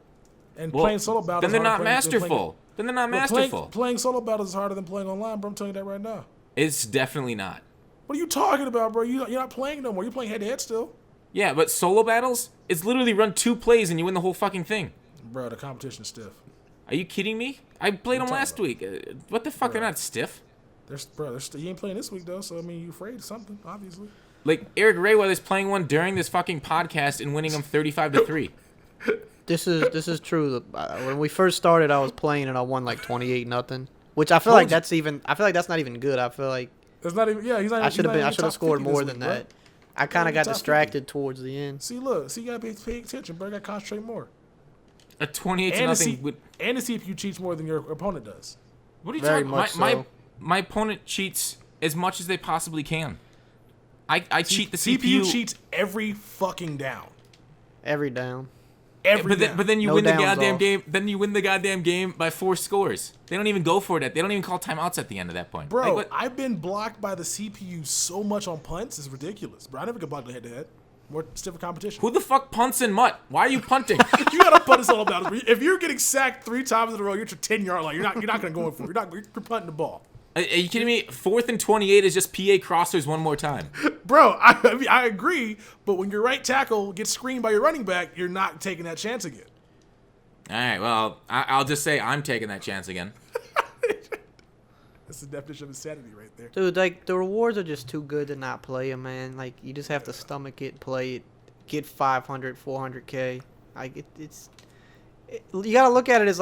Speaker 2: And playing solo battles.
Speaker 1: Then they're not masterful. Then they're not masterful.
Speaker 2: Playing solo battles is harder than playing online, bro. I'm telling you that right now.
Speaker 1: It's definitely not.
Speaker 2: What are you talking about, bro? You're not playing no more. You're playing head-to-head still.
Speaker 1: Yeah, but solo battles, it's literally run 2 plays and you win the whole fucking thing.
Speaker 2: Bro, the competition's stiff.
Speaker 1: Are you kidding me? I played them last week. What the fuck? They're not stiff.
Speaker 2: You ain't playing this week, though, so, I mean, you afraid of something, obviously.
Speaker 1: Like, Eric Rayweather's playing one during this fucking podcast and winning them 35-3.
Speaker 3: This is true. When we first started, I was playing and I won like 28-0, which I feel like that's not even good. I feel like
Speaker 2: it's not even. Yeah, he's not.
Speaker 3: I should have scored more than that. I kind of got distracted towards the end.
Speaker 2: See, you gotta pay attention, bro. You gotta concentrate more.
Speaker 1: A 28-0
Speaker 2: and the CPU cheats more than your opponent does.
Speaker 1: What are you talking about? My opponent cheats as much as they possibly can. I cheat the CPU.
Speaker 2: CPU cheats every fucking down.
Speaker 3: Every down.
Speaker 1: But then you win the goddamn game. Then you win the goddamn game by 4 scores. They don't even go for it. They don't even call timeouts at the end of that point.
Speaker 2: Bro, I've been blocked by the CPU so much on punts. It's ridiculous. Bro, I never get blocked head-to-head. More stiffer competition.
Speaker 1: Who the fuck punts in Mutt? Why are you punting?
Speaker 2: You gotta punt us all about it. If you're getting sacked 3 times in a row, you're at your 10-yard line. You're not gonna go in for it. You're punting the ball.
Speaker 1: Are you kidding me? 4th and 28 is just PA crossers one more time.
Speaker 2: Bro, I agree, but when your right tackle gets screened by your running back, you're not taking that chance again.
Speaker 1: All right, well, I'll just say I'm taking that chance again.
Speaker 2: That's the definition of insanity right there.
Speaker 3: Dude, like, the rewards are just too good to not play them, man. Like, you just have to stomach it, play it, get 500, 400K. Like, you gotta look at it as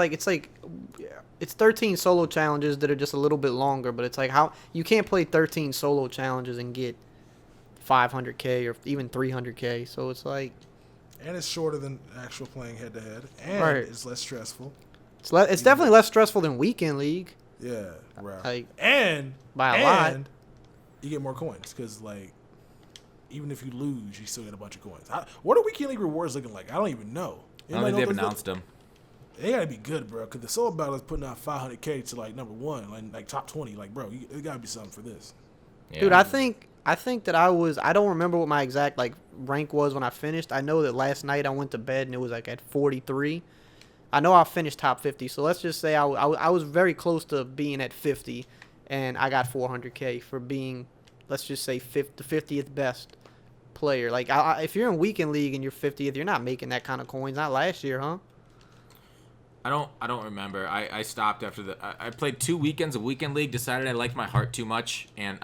Speaker 3: it's 13 solo challenges that are just a little bit longer, but it's like how you can't play 13 solo challenges and get 500K or even 300K. So it's like,
Speaker 2: and it's shorter than actual playing head to head, and it's less stressful.
Speaker 3: It's definitely less stressful than weekend league.
Speaker 2: Yeah, right.
Speaker 3: Like,
Speaker 2: and
Speaker 3: by a lot,
Speaker 2: you get more coins because even if you lose, you still get a bunch of coins. What are weekend league rewards looking like? I don't even know.
Speaker 1: I don't think they've announced them.
Speaker 2: They gotta be good, bro. Because the solo battle is putting out 500K to number 1, like top 20. Like, bro, there gotta be something for this.
Speaker 3: Yeah. Dude, I think that I don't remember what my exact rank was when I finished. I know that last night I went to bed and it was at 43. I know I finished top 50. So let's just say I was very close to being at 50, and I got 400K for being, let's just say, the 50th best player. Like, if you're in weekend league and you're 50th, you're not making that kind of coins. Not last year, huh?
Speaker 1: I don't remember. I stopped after I played 2 weekends of weekend league. Decided I liked my heart too much, and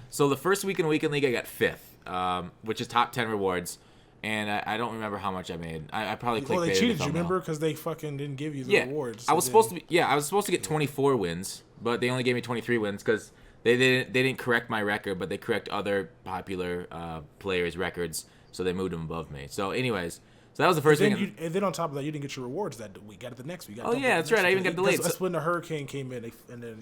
Speaker 1: so the first week in weekend league I got 5th, which is top 10 rewards, and I don't remember how much I made. I probably clickbaited.
Speaker 2: Well, they cheated you, remember? Because they fucking didn't give you the rewards.
Speaker 1: I was supposed to get 24 wins, but they only gave me 23 wins because they didn't correct my record, but they correct other popular players' records, so they moved them above me. So, anyways. So that was the first week.
Speaker 2: And then on top of that, you didn't get your rewards that week. Got it the next week.
Speaker 1: Oh, yeah, that's right. I even got delayed.
Speaker 2: That's when the hurricane came in, and then,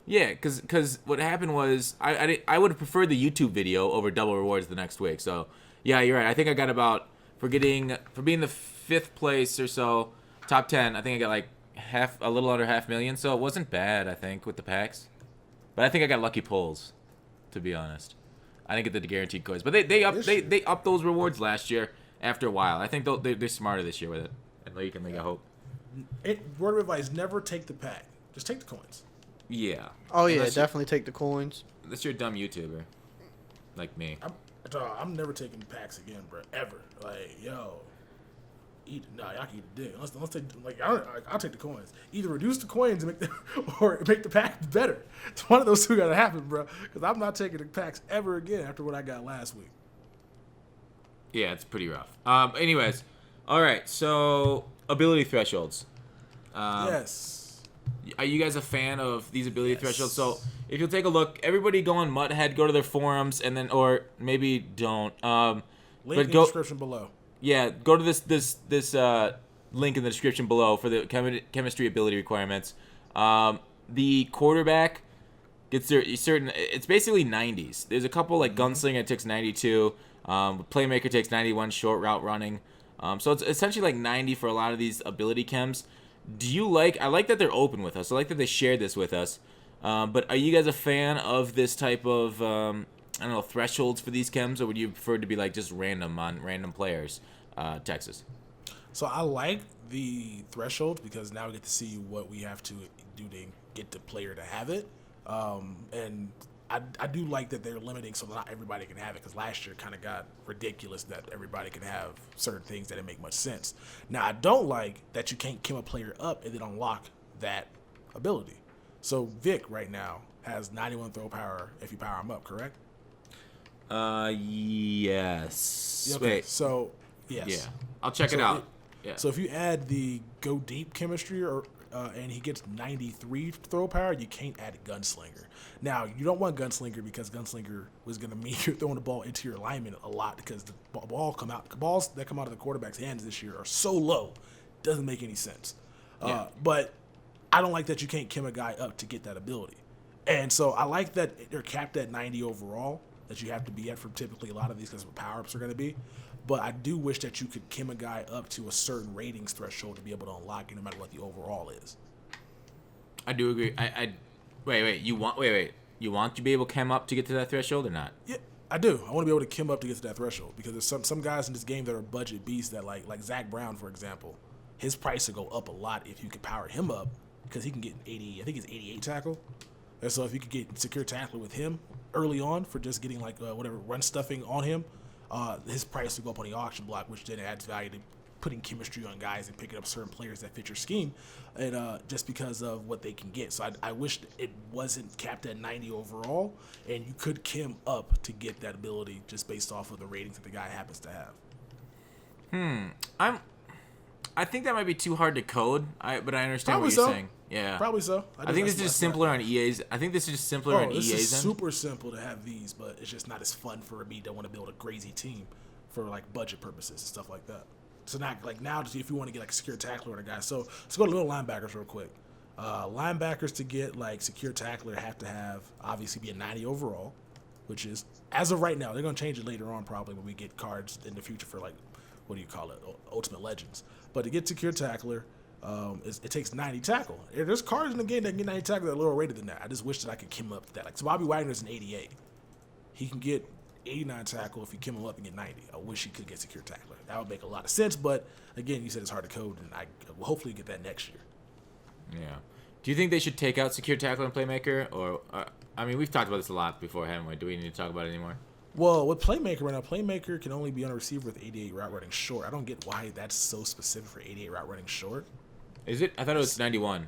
Speaker 1: Yeah, because what happened was I would have preferred the YouTube video over double rewards the next week. So, yeah, you're right. I think I got about, for being the 5th place or so, top 10, I think I got a little under 500,000. So it wasn't bad, I think, with the packs. But I think I got lucky pulls, to be honest. I didn't get the guaranteed coins. But they upped those rewards last year. After a while, I think they're smarter this year with it. And you can make a hope.
Speaker 2: Word of advice: never take the pack. Just take the coins.
Speaker 1: Yeah.
Speaker 3: Oh yeah, definitely take the coins.
Speaker 1: Unless you're a dumb YouTuber, like me.
Speaker 2: I'm never taking packs again, bro. Ever. Like, yo, y'all can eat a dick. Let's take I'll take the coins. Either reduce the coins and or make the packs better. It's one of those two gotta happen, bro. Because I'm not taking the packs ever again after what I got last week.
Speaker 1: Yeah, it's pretty rough. Anyways, all right. So ability thresholds.
Speaker 2: Yes.
Speaker 1: Are you guys a fan of these ability thresholds? So if you'll take a look, everybody go on Mutthead, go to their forums, and then, or maybe don't.
Speaker 2: Link in the description below.
Speaker 1: Yeah, go to this link in the description below for the chemistry ability requirements. The quarterback gets certain. It's basically 90s. There's a couple like Gunslinger it takes 92. Playmaker takes 91. Short route running. So it's essentially like 90 for a lot of these ability chems. I like that they're open with us. I like that they shared this with us. But are you guys a fan of this type of, thresholds for these chems, or would you prefer to be like just random on random players, Texas?
Speaker 2: So I like the threshold because now we get to see what we have to do to get the player to have it. And I do like that they're limiting so not everybody can have it, because last year kind of got ridiculous that everybody can have certain things that didn't make much sense. Now, I don't like that you can't chem a player up and then unlock that ability. So Vic right now has 91 throw power if you power him up, correct?
Speaker 1: Yes.
Speaker 2: Okay,
Speaker 1: Wait.
Speaker 2: so, yes.
Speaker 1: Yeah. I'll check it out. Yeah.
Speaker 2: So if you add the go deep chemistry and he gets 93 throw power, you can't add a Gunslinger. Now, you don't want Gunslinger because Gunslinger was going to mean you're throwing the ball into your alignment a lot, because the balls that come out of the quarterback's hands this year are so low. Doesn't make any sense. But I don't like that you can't chem a guy up to get that ability. And so I like that they're capped at 90 overall, that you have to be at for typically a lot of these, because what power-ups are going to be. But I do wish that you could chem a guy up to a certain ratings threshold to be able to unlock it no matter what the overall is.
Speaker 1: I do agree. Wait. You want to be able to chem up to get to that threshold or not?
Speaker 2: Yeah, I do. I want to be able to chem up to get to that threshold, because there's some guys in this game that are budget beasts that like Zach Brown, for example. His price will go up a lot if you could power him up, because he can get 80. I think it's 88 tackle. And so if you could get secure tackler with him early on for just getting like whatever run stuffing on him, his price will go up on the auction block, which then adds value to putting chemistry on guys and picking up certain players that fit your scheme, and just because of what they can get. So I wish it wasn't capped at 90 overall, and you could chem up to get that ability just based off of the ratings that the guy happens to have.
Speaker 1: I think that might be too hard to code, but I understand
Speaker 2: Probably
Speaker 1: what you're
Speaker 2: so.
Speaker 1: saying. Yeah,
Speaker 2: Probably so.
Speaker 1: I think this is just simpler on EA's. I think this is just simpler on EA's
Speaker 2: This is
Speaker 1: end.
Speaker 2: super simple to have these, but it's just not as fun for me to want to build a crazy team for like budget purposes and stuff like that. So now if you want to get like a secure tackler on a guy, so let's go to little linebackers real quick. Linebackers to get like secure tackler have to have obviously be a 90 overall, which is as of right now. They're gonna change it later on probably when we get cards in the future for like Ultimate Legends. But to get secure tackler, it takes 90 tackle. There's cards in the game that can get 90 tackle that are lower rated than that. I just wish that I could chem up to that. Like, so Bobby Wagner's an 88. He can get 89 tackle if you chem him up and get 90. I wish he could get secure tackler. That would make a lot of sense, but again, you said it's hard to code, and I will hopefully get that next year.
Speaker 1: Yeah. Do you think they should take out secure tackler and playmaker, or we've talked about this a lot before, haven't we? Do we need to talk about it anymore?
Speaker 2: Well, with playmaker right now, playmaker can only be on a receiver with 88 route running short. I don't get why that's so specific for 88 route running short.
Speaker 1: Is it? I thought it was 91.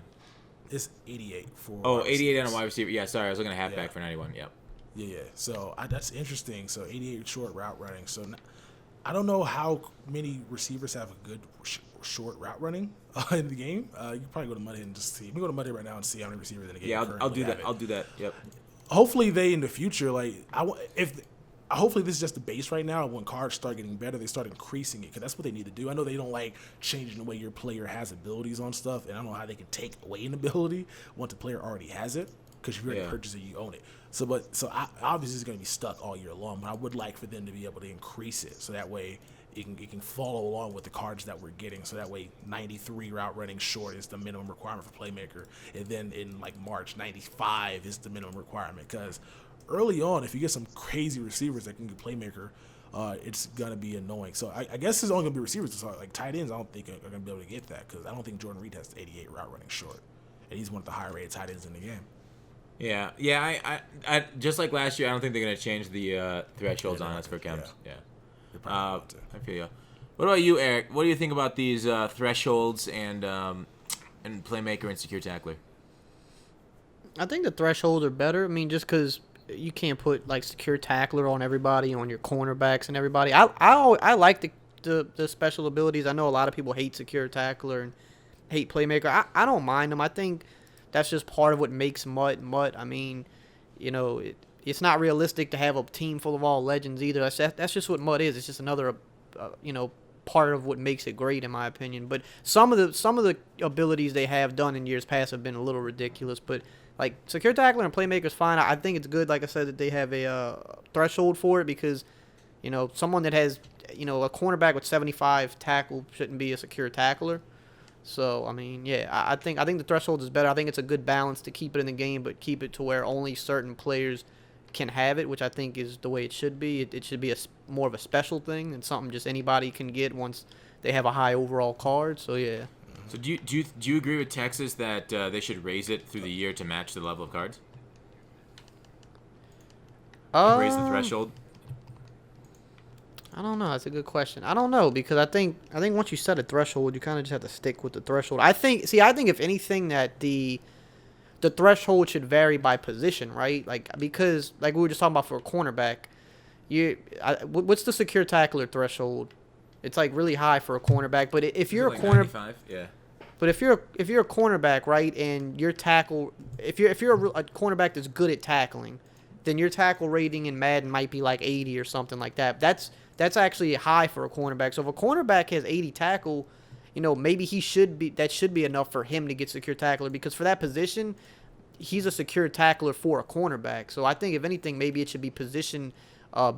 Speaker 2: It's 88 for.
Speaker 1: Oh, 88 on a wide receiver. Yeah, sorry, I was looking at halfback for 91. Yep.
Speaker 2: Yeah. So that's interesting. So 88 short route running. So I don't know how many receivers have a good short route running in the game. You can probably go to Mudhead and just see. We can go to Mudhead right now and see how many receivers in the game.
Speaker 1: Yeah, I'll do that. I'll do that. Yep.
Speaker 2: Hopefully, they in the future, hopefully this is just the base right now. When cards start getting better, they start increasing it, because that's what they need to do. I know they don't like changing the way your player has abilities on stuff, and I don't know how they can take away an ability once the player already has it, because if you already purchased it, you own it. So obviously it's going to be stuck all year long, but I would like for them to be able to increase it, so that way it can follow along with the cards that we're getting. So that way 93 route running short is the minimum requirement for playmaker, and then in like March 95 is the minimum requirement, because early on, if you get some crazy receivers that can get playmaker, it's going to be annoying. So I guess it's only going to be receivers. So like tight ends, I don't think are going to be able to get that, because I don't think Jordan Reed has 88 route running short. And he's one of the higher rated tight ends in the game.
Speaker 1: Yeah. I just like last year. I don't think they're gonna change the thresholds on us for chems. Yeah. I feel you. What about you, Eric? What do you think about these thresholds and playmaker and secure tackler?
Speaker 3: I think the thresholds are better. I mean, just because you can't put like secure tackler on everybody, on your cornerbacks and everybody. I like the special abilities. I know a lot of people hate secure tackler and hate playmaker. I don't mind them. I think that's just part of what makes Mutt. I mean, it's not realistic to have a team full of all legends either. That's just what Mutt is. It's just another, part of what makes it great in my opinion. But some of the abilities they have done in years past have been a little ridiculous. But like secure tackler and playmaker is fine. I think it's good, like I said, that they have a threshold for it because, someone that has, a cornerback with 75 tackle shouldn't be a secure tackler. So, I mean, yeah, I think the threshold is better. I think it's a good balance to keep it in the game, but keep it to where only certain players can have it, which I think is the way it should be. It should be more of a special thing and something just anybody can get once they have a high overall card. So, yeah.
Speaker 1: So do you agree with Texas that they should raise it through the year to match the level of cards? Raise the threshold?
Speaker 3: I don't know. That's a good question. I don't know because I think once you set a threshold, you kind of just have to stick with the threshold. I think if anything that the threshold should vary by position, right? Like because like we were just talking about for a cornerback, what's the secure tackler threshold? It's like really high for a cornerback, but if you're a corner,
Speaker 1: 95? Yeah.
Speaker 3: But if you're a cornerback, right, and your tackle, if you're a cornerback that's good at tackling, then your tackle rating in Madden might be like 80 or something like that. That's actually high for a cornerback. So if a cornerback has 80 tackle, maybe that should be enough for him to get secure tackler because for that position, he's a secure tackler for a cornerback. So I think if anything, maybe it should be position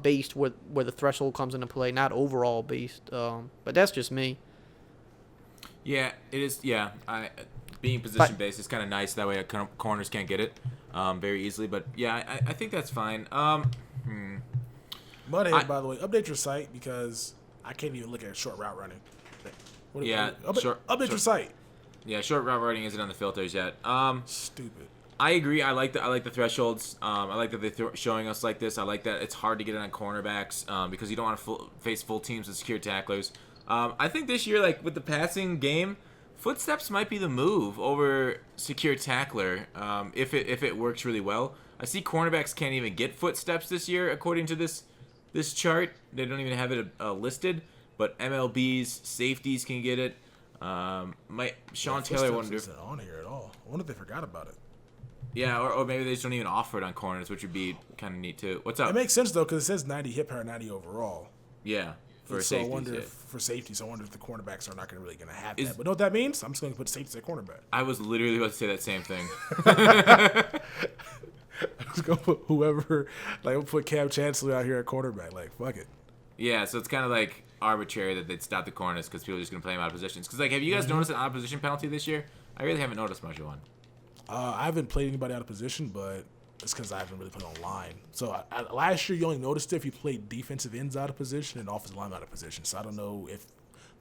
Speaker 3: based where the threshold comes into play, not overall based. But that's just me.
Speaker 1: Yeah, it is. Yeah, being position based is kind of nice. That way, corners can't get it very easily. But yeah, I think that's fine.
Speaker 2: Mudhead, by the way, update your site because I can't even look at short route running. Update your site.
Speaker 1: Yeah, short route running isn't on the filters yet.
Speaker 2: Stupid.
Speaker 1: I agree. I like the thresholds. I like that they're showing us like this. I like that it's hard to get it on cornerbacks because you don't want to face full teams with secure tacklers. I think this year, like with the passing game, footsteps might be the move over secure tackler if it works really well. I see cornerbacks can't even get footsteps this year according to this chart. They don't even have it listed, but MLB's safeties can get it. Sean Taylor wonder if
Speaker 2: isn't on here at all. I wonder if they forgot about it.
Speaker 1: Yeah, or maybe they just don't even offer it on corners, which would be kind of neat too. What's up?
Speaker 2: It makes sense though because it says 90 hit power, 90 overall.
Speaker 1: Yeah. For
Speaker 2: so
Speaker 1: safeties,
Speaker 2: I wonder
Speaker 1: for
Speaker 2: safety. So I wonder if the cornerbacks are not really going to have that. But know what that means? I'm just going to put safety at cornerback.
Speaker 1: I was literally about to say that same thing.
Speaker 2: I was going to put whoever, like, we'll put Cam Chancellor out here at cornerback. Like, fuck it.
Speaker 1: Yeah, so it's kind of like arbitrary that they'd stop the corners because people are just going to play them out of positions. Because, like, have you guys noticed an out of position penalty this year? I really haven't noticed much of one.
Speaker 2: I haven't played anybody out of position, but it's because I haven't really put online. So last year you only noticed it if you played defensive ends out of position and offensive line out of position. So I don't know if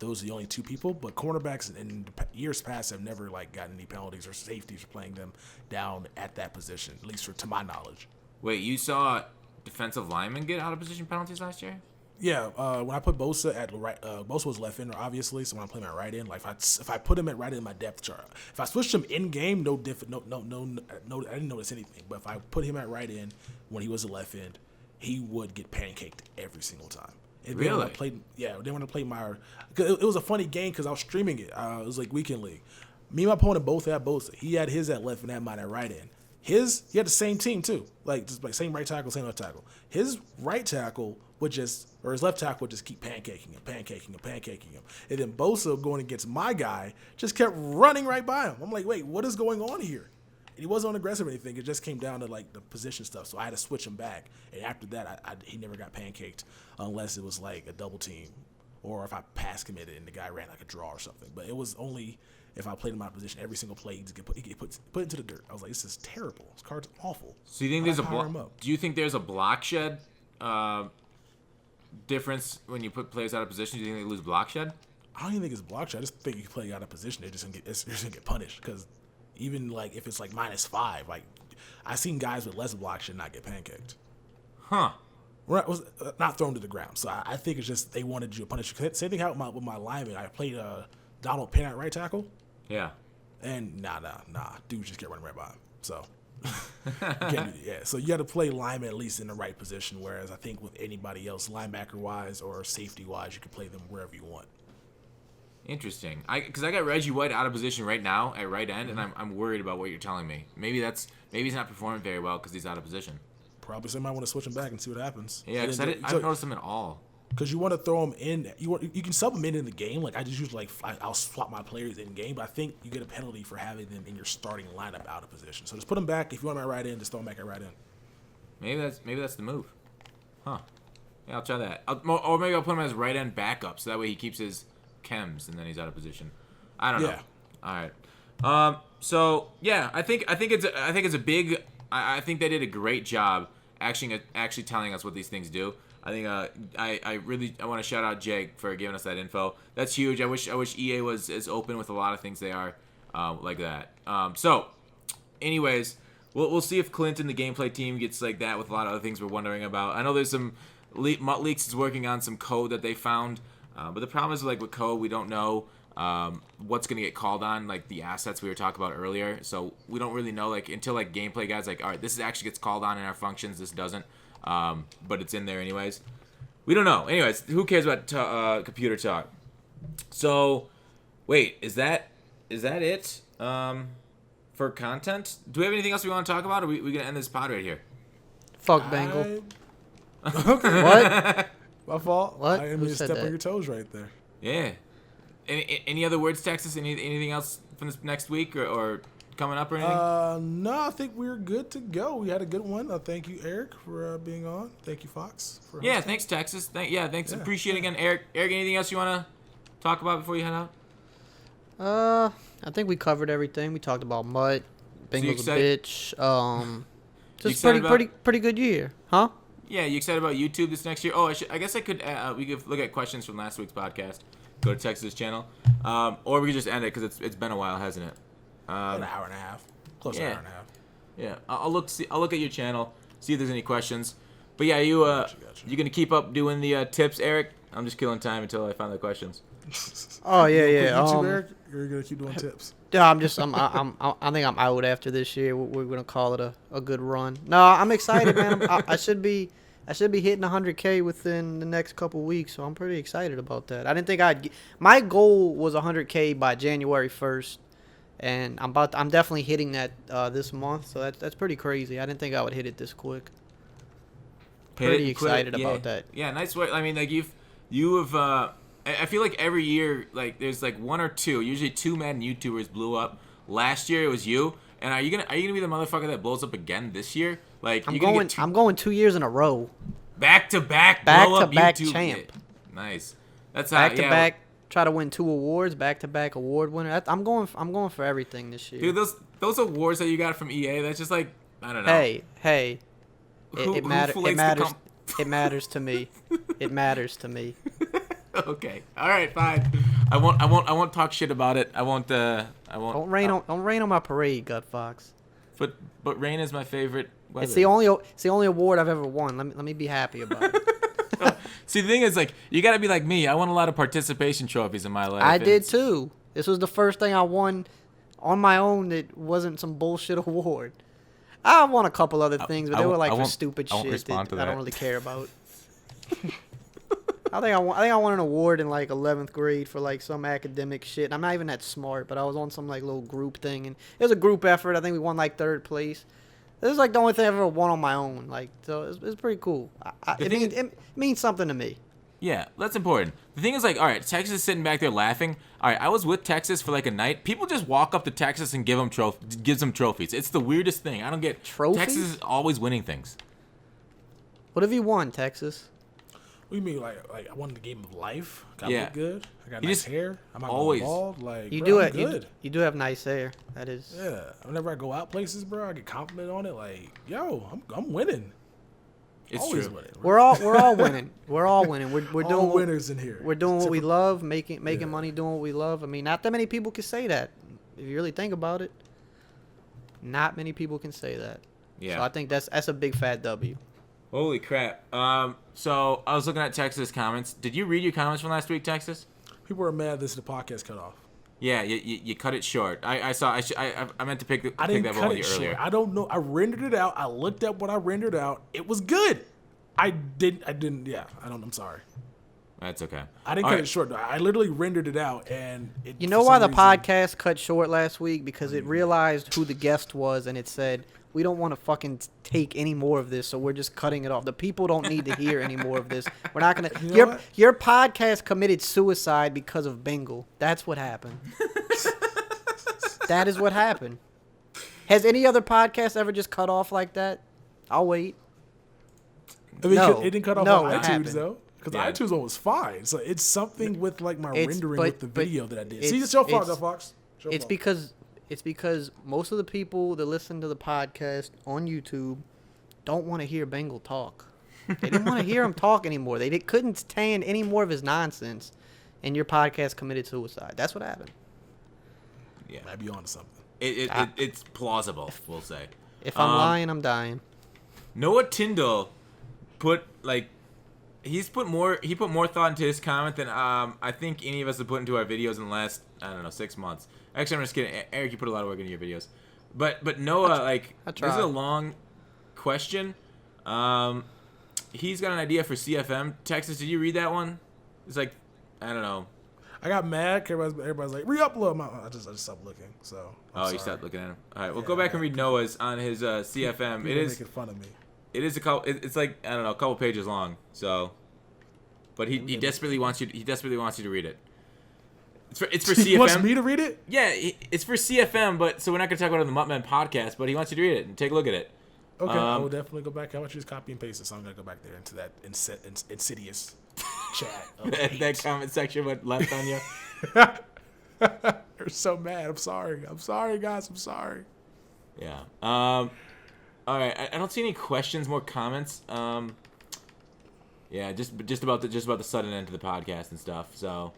Speaker 2: those are the only two people, but cornerbacks in years past have never like gotten any penalties or safeties for playing them down at that position, at least to my knowledge.
Speaker 1: Wait, you saw defensive linemen get out of position penalties last year?
Speaker 2: Yeah, when I put Bosa at right, Bosa was left end, obviously. So when I play my right end, like if I put him at right end in my depth chart, if I switched him in game, no, I didn't notice anything. But if I put him at right end when he was a left end, he would get pancaked every single time. And
Speaker 1: really?
Speaker 2: Then when I played my, it was a funny game because I was streaming it. It was like weekend league. Me and my opponent both had Bosa. He had his at left and had mine at right end. He had the same team too, just same right tackle, same left tackle. His right tackle would his left tackle would just keep pancaking him. And then Bosa going against my guy just kept running right by him. I'm like, wait, what is going on here? And he wasn't aggressive or anything. It just came down to like the position stuff. So I had to switch him back. And after that, he never got pancaked unless it was like a double team or if I pass committed and the guy ran like a draw or something. But it was only if I played in my position, every single play, he get put into the dirt. I was like, this is terrible. This card's awful.
Speaker 1: So you think there's do you think there's a block shed difference when you put players out of position? Do you think they lose block shed?
Speaker 2: I don't even think it's block shed. I just think you play out of position, they're just gonna get punished. Because even like if it's like -5, like I've seen guys with less block should not get pancaked.
Speaker 1: Huh.
Speaker 2: Was not thrown to the ground. So I think it's just they wanted you to punish. Same thing happened with my lineman. I played Donald Penn at right tackle.
Speaker 1: Yeah.
Speaker 2: And nah. Dude just kept running right by him. So, So you got to play lineman at least in the right position. Whereas I think with anybody else, linebacker-wise or safety-wise, you can play them wherever you want.
Speaker 1: Interesting. Because I got Reggie White out of position right now at right end, and I'm worried about what you're telling me. Maybe he's not performing very well because he's out of position.
Speaker 2: Probably somebody want to switch him back and see what happens.
Speaker 1: Yeah, because I didn't notice him at all.
Speaker 2: Because you want to throw him in. You can sub him in the game. Like I just usually I'll swap my players in game, but I think you get a penalty for having them in your starting lineup out of position. So just put him back. If you want him at right in, just throw him back at right in.
Speaker 1: Maybe that's the move. Huh. Yeah, I'll try that. Or maybe I'll put him as right end backup, so that way he keeps his chems and then he's out of position. I don't know. All right. So yeah, I think it's a big. I think they did a great job actually telling us what these things do. I think I want to shout out Jake for giving us that info. That's huge. I wish EA was as open with a lot of things they are like that. So, anyways, we'll see if Clint and the gameplay team gets like that with a lot of other things we're wondering about. I know there's some Mutt Leaks is working on some code that they found, but the problem is like with code we don't know what's gonna get called on, like the assets we were talking about earlier. So we don't really know like until like gameplay guys like, all right, this actually gets called on in our functions, this doesn't. But it's in there anyways. We don't know. Anyways, who cares about computer talk? So, wait, is that it for content? Do we have anything else we want to talk about, or are we going to end this pod right here?
Speaker 3: Fuck Bengal.
Speaker 2: Okay.
Speaker 3: What?
Speaker 2: My fault.
Speaker 3: What?
Speaker 2: I didn't mean to step on your toes right there.
Speaker 1: Yeah. Any other words, Texas? Anything else from this next week or coming up or anything?
Speaker 2: No, I think we're good to go. We had a good one. Thank you, Eric, for being on. Thank you, Fox. For
Speaker 1: yeah, thanks, Texas. Thanks.
Speaker 2: Yeah.
Speaker 1: Appreciate it again, Eric. Eric, anything else you want to talk about before you head out?
Speaker 3: I think we covered everything. We talked about Mutt, Bengal's a bitch. Just pretty good year, huh?
Speaker 1: Yeah, you excited about YouTube this next year? Oh, I guess I could. We could look at questions from last week's podcast. Go to Texas channel, or we could just end it because it's been a while, hasn't it?
Speaker 2: An hour and a half. Close to an hour and a half.
Speaker 1: Yeah, I'll look at your channel, see if there's any questions. But yeah, you gonna keep up doing the tips, Eric? I'm just killing time until I find the questions.
Speaker 3: Oh yeah.
Speaker 2: YouTube, Eric, you're gonna keep doing tips.
Speaker 3: Yeah, I think I'm out after this year. We're gonna call it a good run. No, I'm excited, man. I should be hitting 100K within the next couple weeks, so I'm pretty excited about that. I didn't think my goal was 100K by January 1st. And I'm definitely hitting that this month, so that's pretty crazy. I didn't think I would hit it this quick. Pretty excited about that.
Speaker 1: Yeah, nice way. I mean, like you have. I feel like every year, like there's like one or two, usually two Madden YouTubers blew up. Last year it was you. And are you gonna be the motherfucker that blows up again this year? Like
Speaker 3: I'm going 2 years in a row.
Speaker 1: Back to back
Speaker 3: YouTube champ.
Speaker 1: Nice. That's
Speaker 3: back to back. Try to win 2 awards, back-to-back award winner. I'm going for everything this year.
Speaker 1: Dude, those awards that you got from EA, that's just like, I don't know.
Speaker 3: Hey, it matters. It matters to me. It matters to me.
Speaker 1: Okay, all right, fine. I won't talk shit about it. I won't.
Speaker 3: Don't rain on my parade, GutFoxx.
Speaker 1: But rain is my favorite weather.
Speaker 3: It's the only award I've ever won. Let me be happy about it.
Speaker 1: See, the thing is, like, you got to be like me. I won a lot of participation trophies in my life.
Speaker 3: I did, too. This was the first thing I won on my own that wasn't some bullshit award. I won a couple other things, but they were like for stupid shit that I don't really care about. I think I won an award in like 11th grade for like some academic shit. I'm not even that smart, but I was on some like little group thing, and it was a group effort. I think we won like 3rd place. This is like the only thing I've ever won on my own. Like, so it's pretty cool. It means something to me.
Speaker 1: Yeah, that's important. The thing is, like, all right, Texas is sitting back there laughing. All right, I was with Texas for like a night. People just walk up to Texas and gives them trophies. It's the weirdest thing. I don't get.
Speaker 3: Trophies?
Speaker 1: Texas is always winning things.
Speaker 3: What have you won, Texas?
Speaker 2: What do you mean, like I won the game of life? I
Speaker 1: Yeah.
Speaker 2: look good. I got nice hair. I'm not
Speaker 1: always
Speaker 2: bald. Like,
Speaker 3: you
Speaker 2: bro,
Speaker 3: do
Speaker 2: I'm
Speaker 3: it.
Speaker 2: good.
Speaker 3: You do have nice hair. That is.
Speaker 2: Yeah. Whenever I go out places, bro, I get complimented on it. Like, yo, I'm winning.
Speaker 1: It's
Speaker 2: always
Speaker 1: true.
Speaker 3: We're
Speaker 2: winning.
Speaker 3: all winning. We're all winning. We're
Speaker 2: all
Speaker 3: doing
Speaker 2: winners in here.
Speaker 3: We're doing what we love, making money doing what we love. I mean, not that many people can say that. If you really think about it, not many people can say that.
Speaker 1: Yeah.
Speaker 3: So I think that's a big fat W.
Speaker 1: Holy crap. So I was looking at Texas comments. Did you read your comments from last week, Texas?
Speaker 2: People are mad this is the podcast cut off.
Speaker 1: Yeah, you cut it short. I saw. I meant to pick that
Speaker 2: I didn't
Speaker 1: ball
Speaker 2: cut
Speaker 1: with
Speaker 2: it
Speaker 1: you
Speaker 2: short.
Speaker 1: earlier.
Speaker 2: I don't know. I rendered it out. I looked at what I rendered out. It was good. I didn't. Yeah. I'm sorry.
Speaker 1: That's okay.
Speaker 2: I didn't cut it short. I literally rendered it out, and it.
Speaker 3: You know why the podcast cut short last week? Because it realized who the guest was, and it said, we don't want to fucking take any more of this, so we're just cutting it off. The people don't need to hear any more of this. We're not going to. Your podcast committed suicide because of Bengal. That's what happened. That is what happened. Has any other podcast ever just cut off like that? I'll wait.
Speaker 2: I mean,
Speaker 3: No.
Speaker 2: it didn't cut off
Speaker 3: No,
Speaker 2: on
Speaker 3: it
Speaker 2: iTunes,
Speaker 3: happened.
Speaker 2: though. Because
Speaker 1: Yeah.
Speaker 2: the iTunes one was fine. So it's something with like my rendering with the video that I did. See,
Speaker 3: it's-
Speaker 2: it's your fault,
Speaker 3: it's-
Speaker 2: GutFoxx.
Speaker 3: It's because most of the people that listen to the podcast on YouTube don't want to hear Bengal talk. They didn't want to hear him talk anymore. They couldn't stand any more of his nonsense, and your podcast committed suicide. That's what happened.
Speaker 1: Yeah.
Speaker 2: Might be on to something.
Speaker 1: It's plausible, we'll say.
Speaker 3: If I'm lying, I'm dying.
Speaker 1: Noah Tyndall put he put more thought into his comment than I think any of us have put into our videos in the last 6 months. Actually, I'm just kidding. Eric, you put a lot of work into your videos. But Noah,
Speaker 3: I
Speaker 1: this is a long question. He's got an idea for CFM. Texas, did you read that one? It's like, I don't know.
Speaker 2: I got mad. Everybody's like, re-upload. I just stopped looking. So.
Speaker 1: You stopped looking at him. All right, we'll go back and read Noah's on his CFM.
Speaker 2: People making fun of me.
Speaker 1: It is a couple. It's like a couple pages long. So, but he desperately wants you. He desperately wants you to read it. It's for CFM.
Speaker 2: He wants me to read it?
Speaker 1: Yeah, it's for CFM. But so we're not gonna talk about it on the Muttman podcast. But he wants you to read it and take a look at it.
Speaker 2: Okay, I will definitely go back. I want you to copy and paste it, so I'm gonna go back there into that insidious chat.
Speaker 1: that comment section went left on you.
Speaker 2: You're so mad. I'm sorry. I'm sorry, guys. I'm sorry.
Speaker 1: Yeah. All right. I don't see any questions, more comments. Yeah, just about the sudden end to the podcast and stuff. So,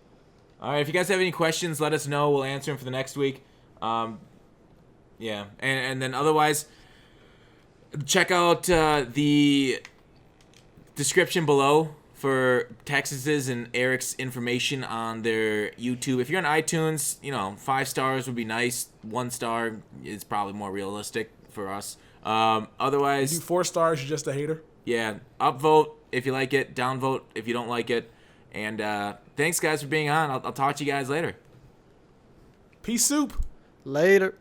Speaker 1: all right. If you guys have any questions, let us know. We'll answer them for the next week. Yeah, and then otherwise, check out the description below for Texas's and Eric's information on their YouTube. If you're on iTunes, 5 stars would be nice. 1 star is probably more realistic for us. Otherwise,
Speaker 2: you do 4 stars, you're just a hater.
Speaker 1: Yeah, upvote if you like it, downvote if you don't like it. And thanks, guys, for being on. I'll talk to you guys later.
Speaker 2: Peace soup.
Speaker 3: Later.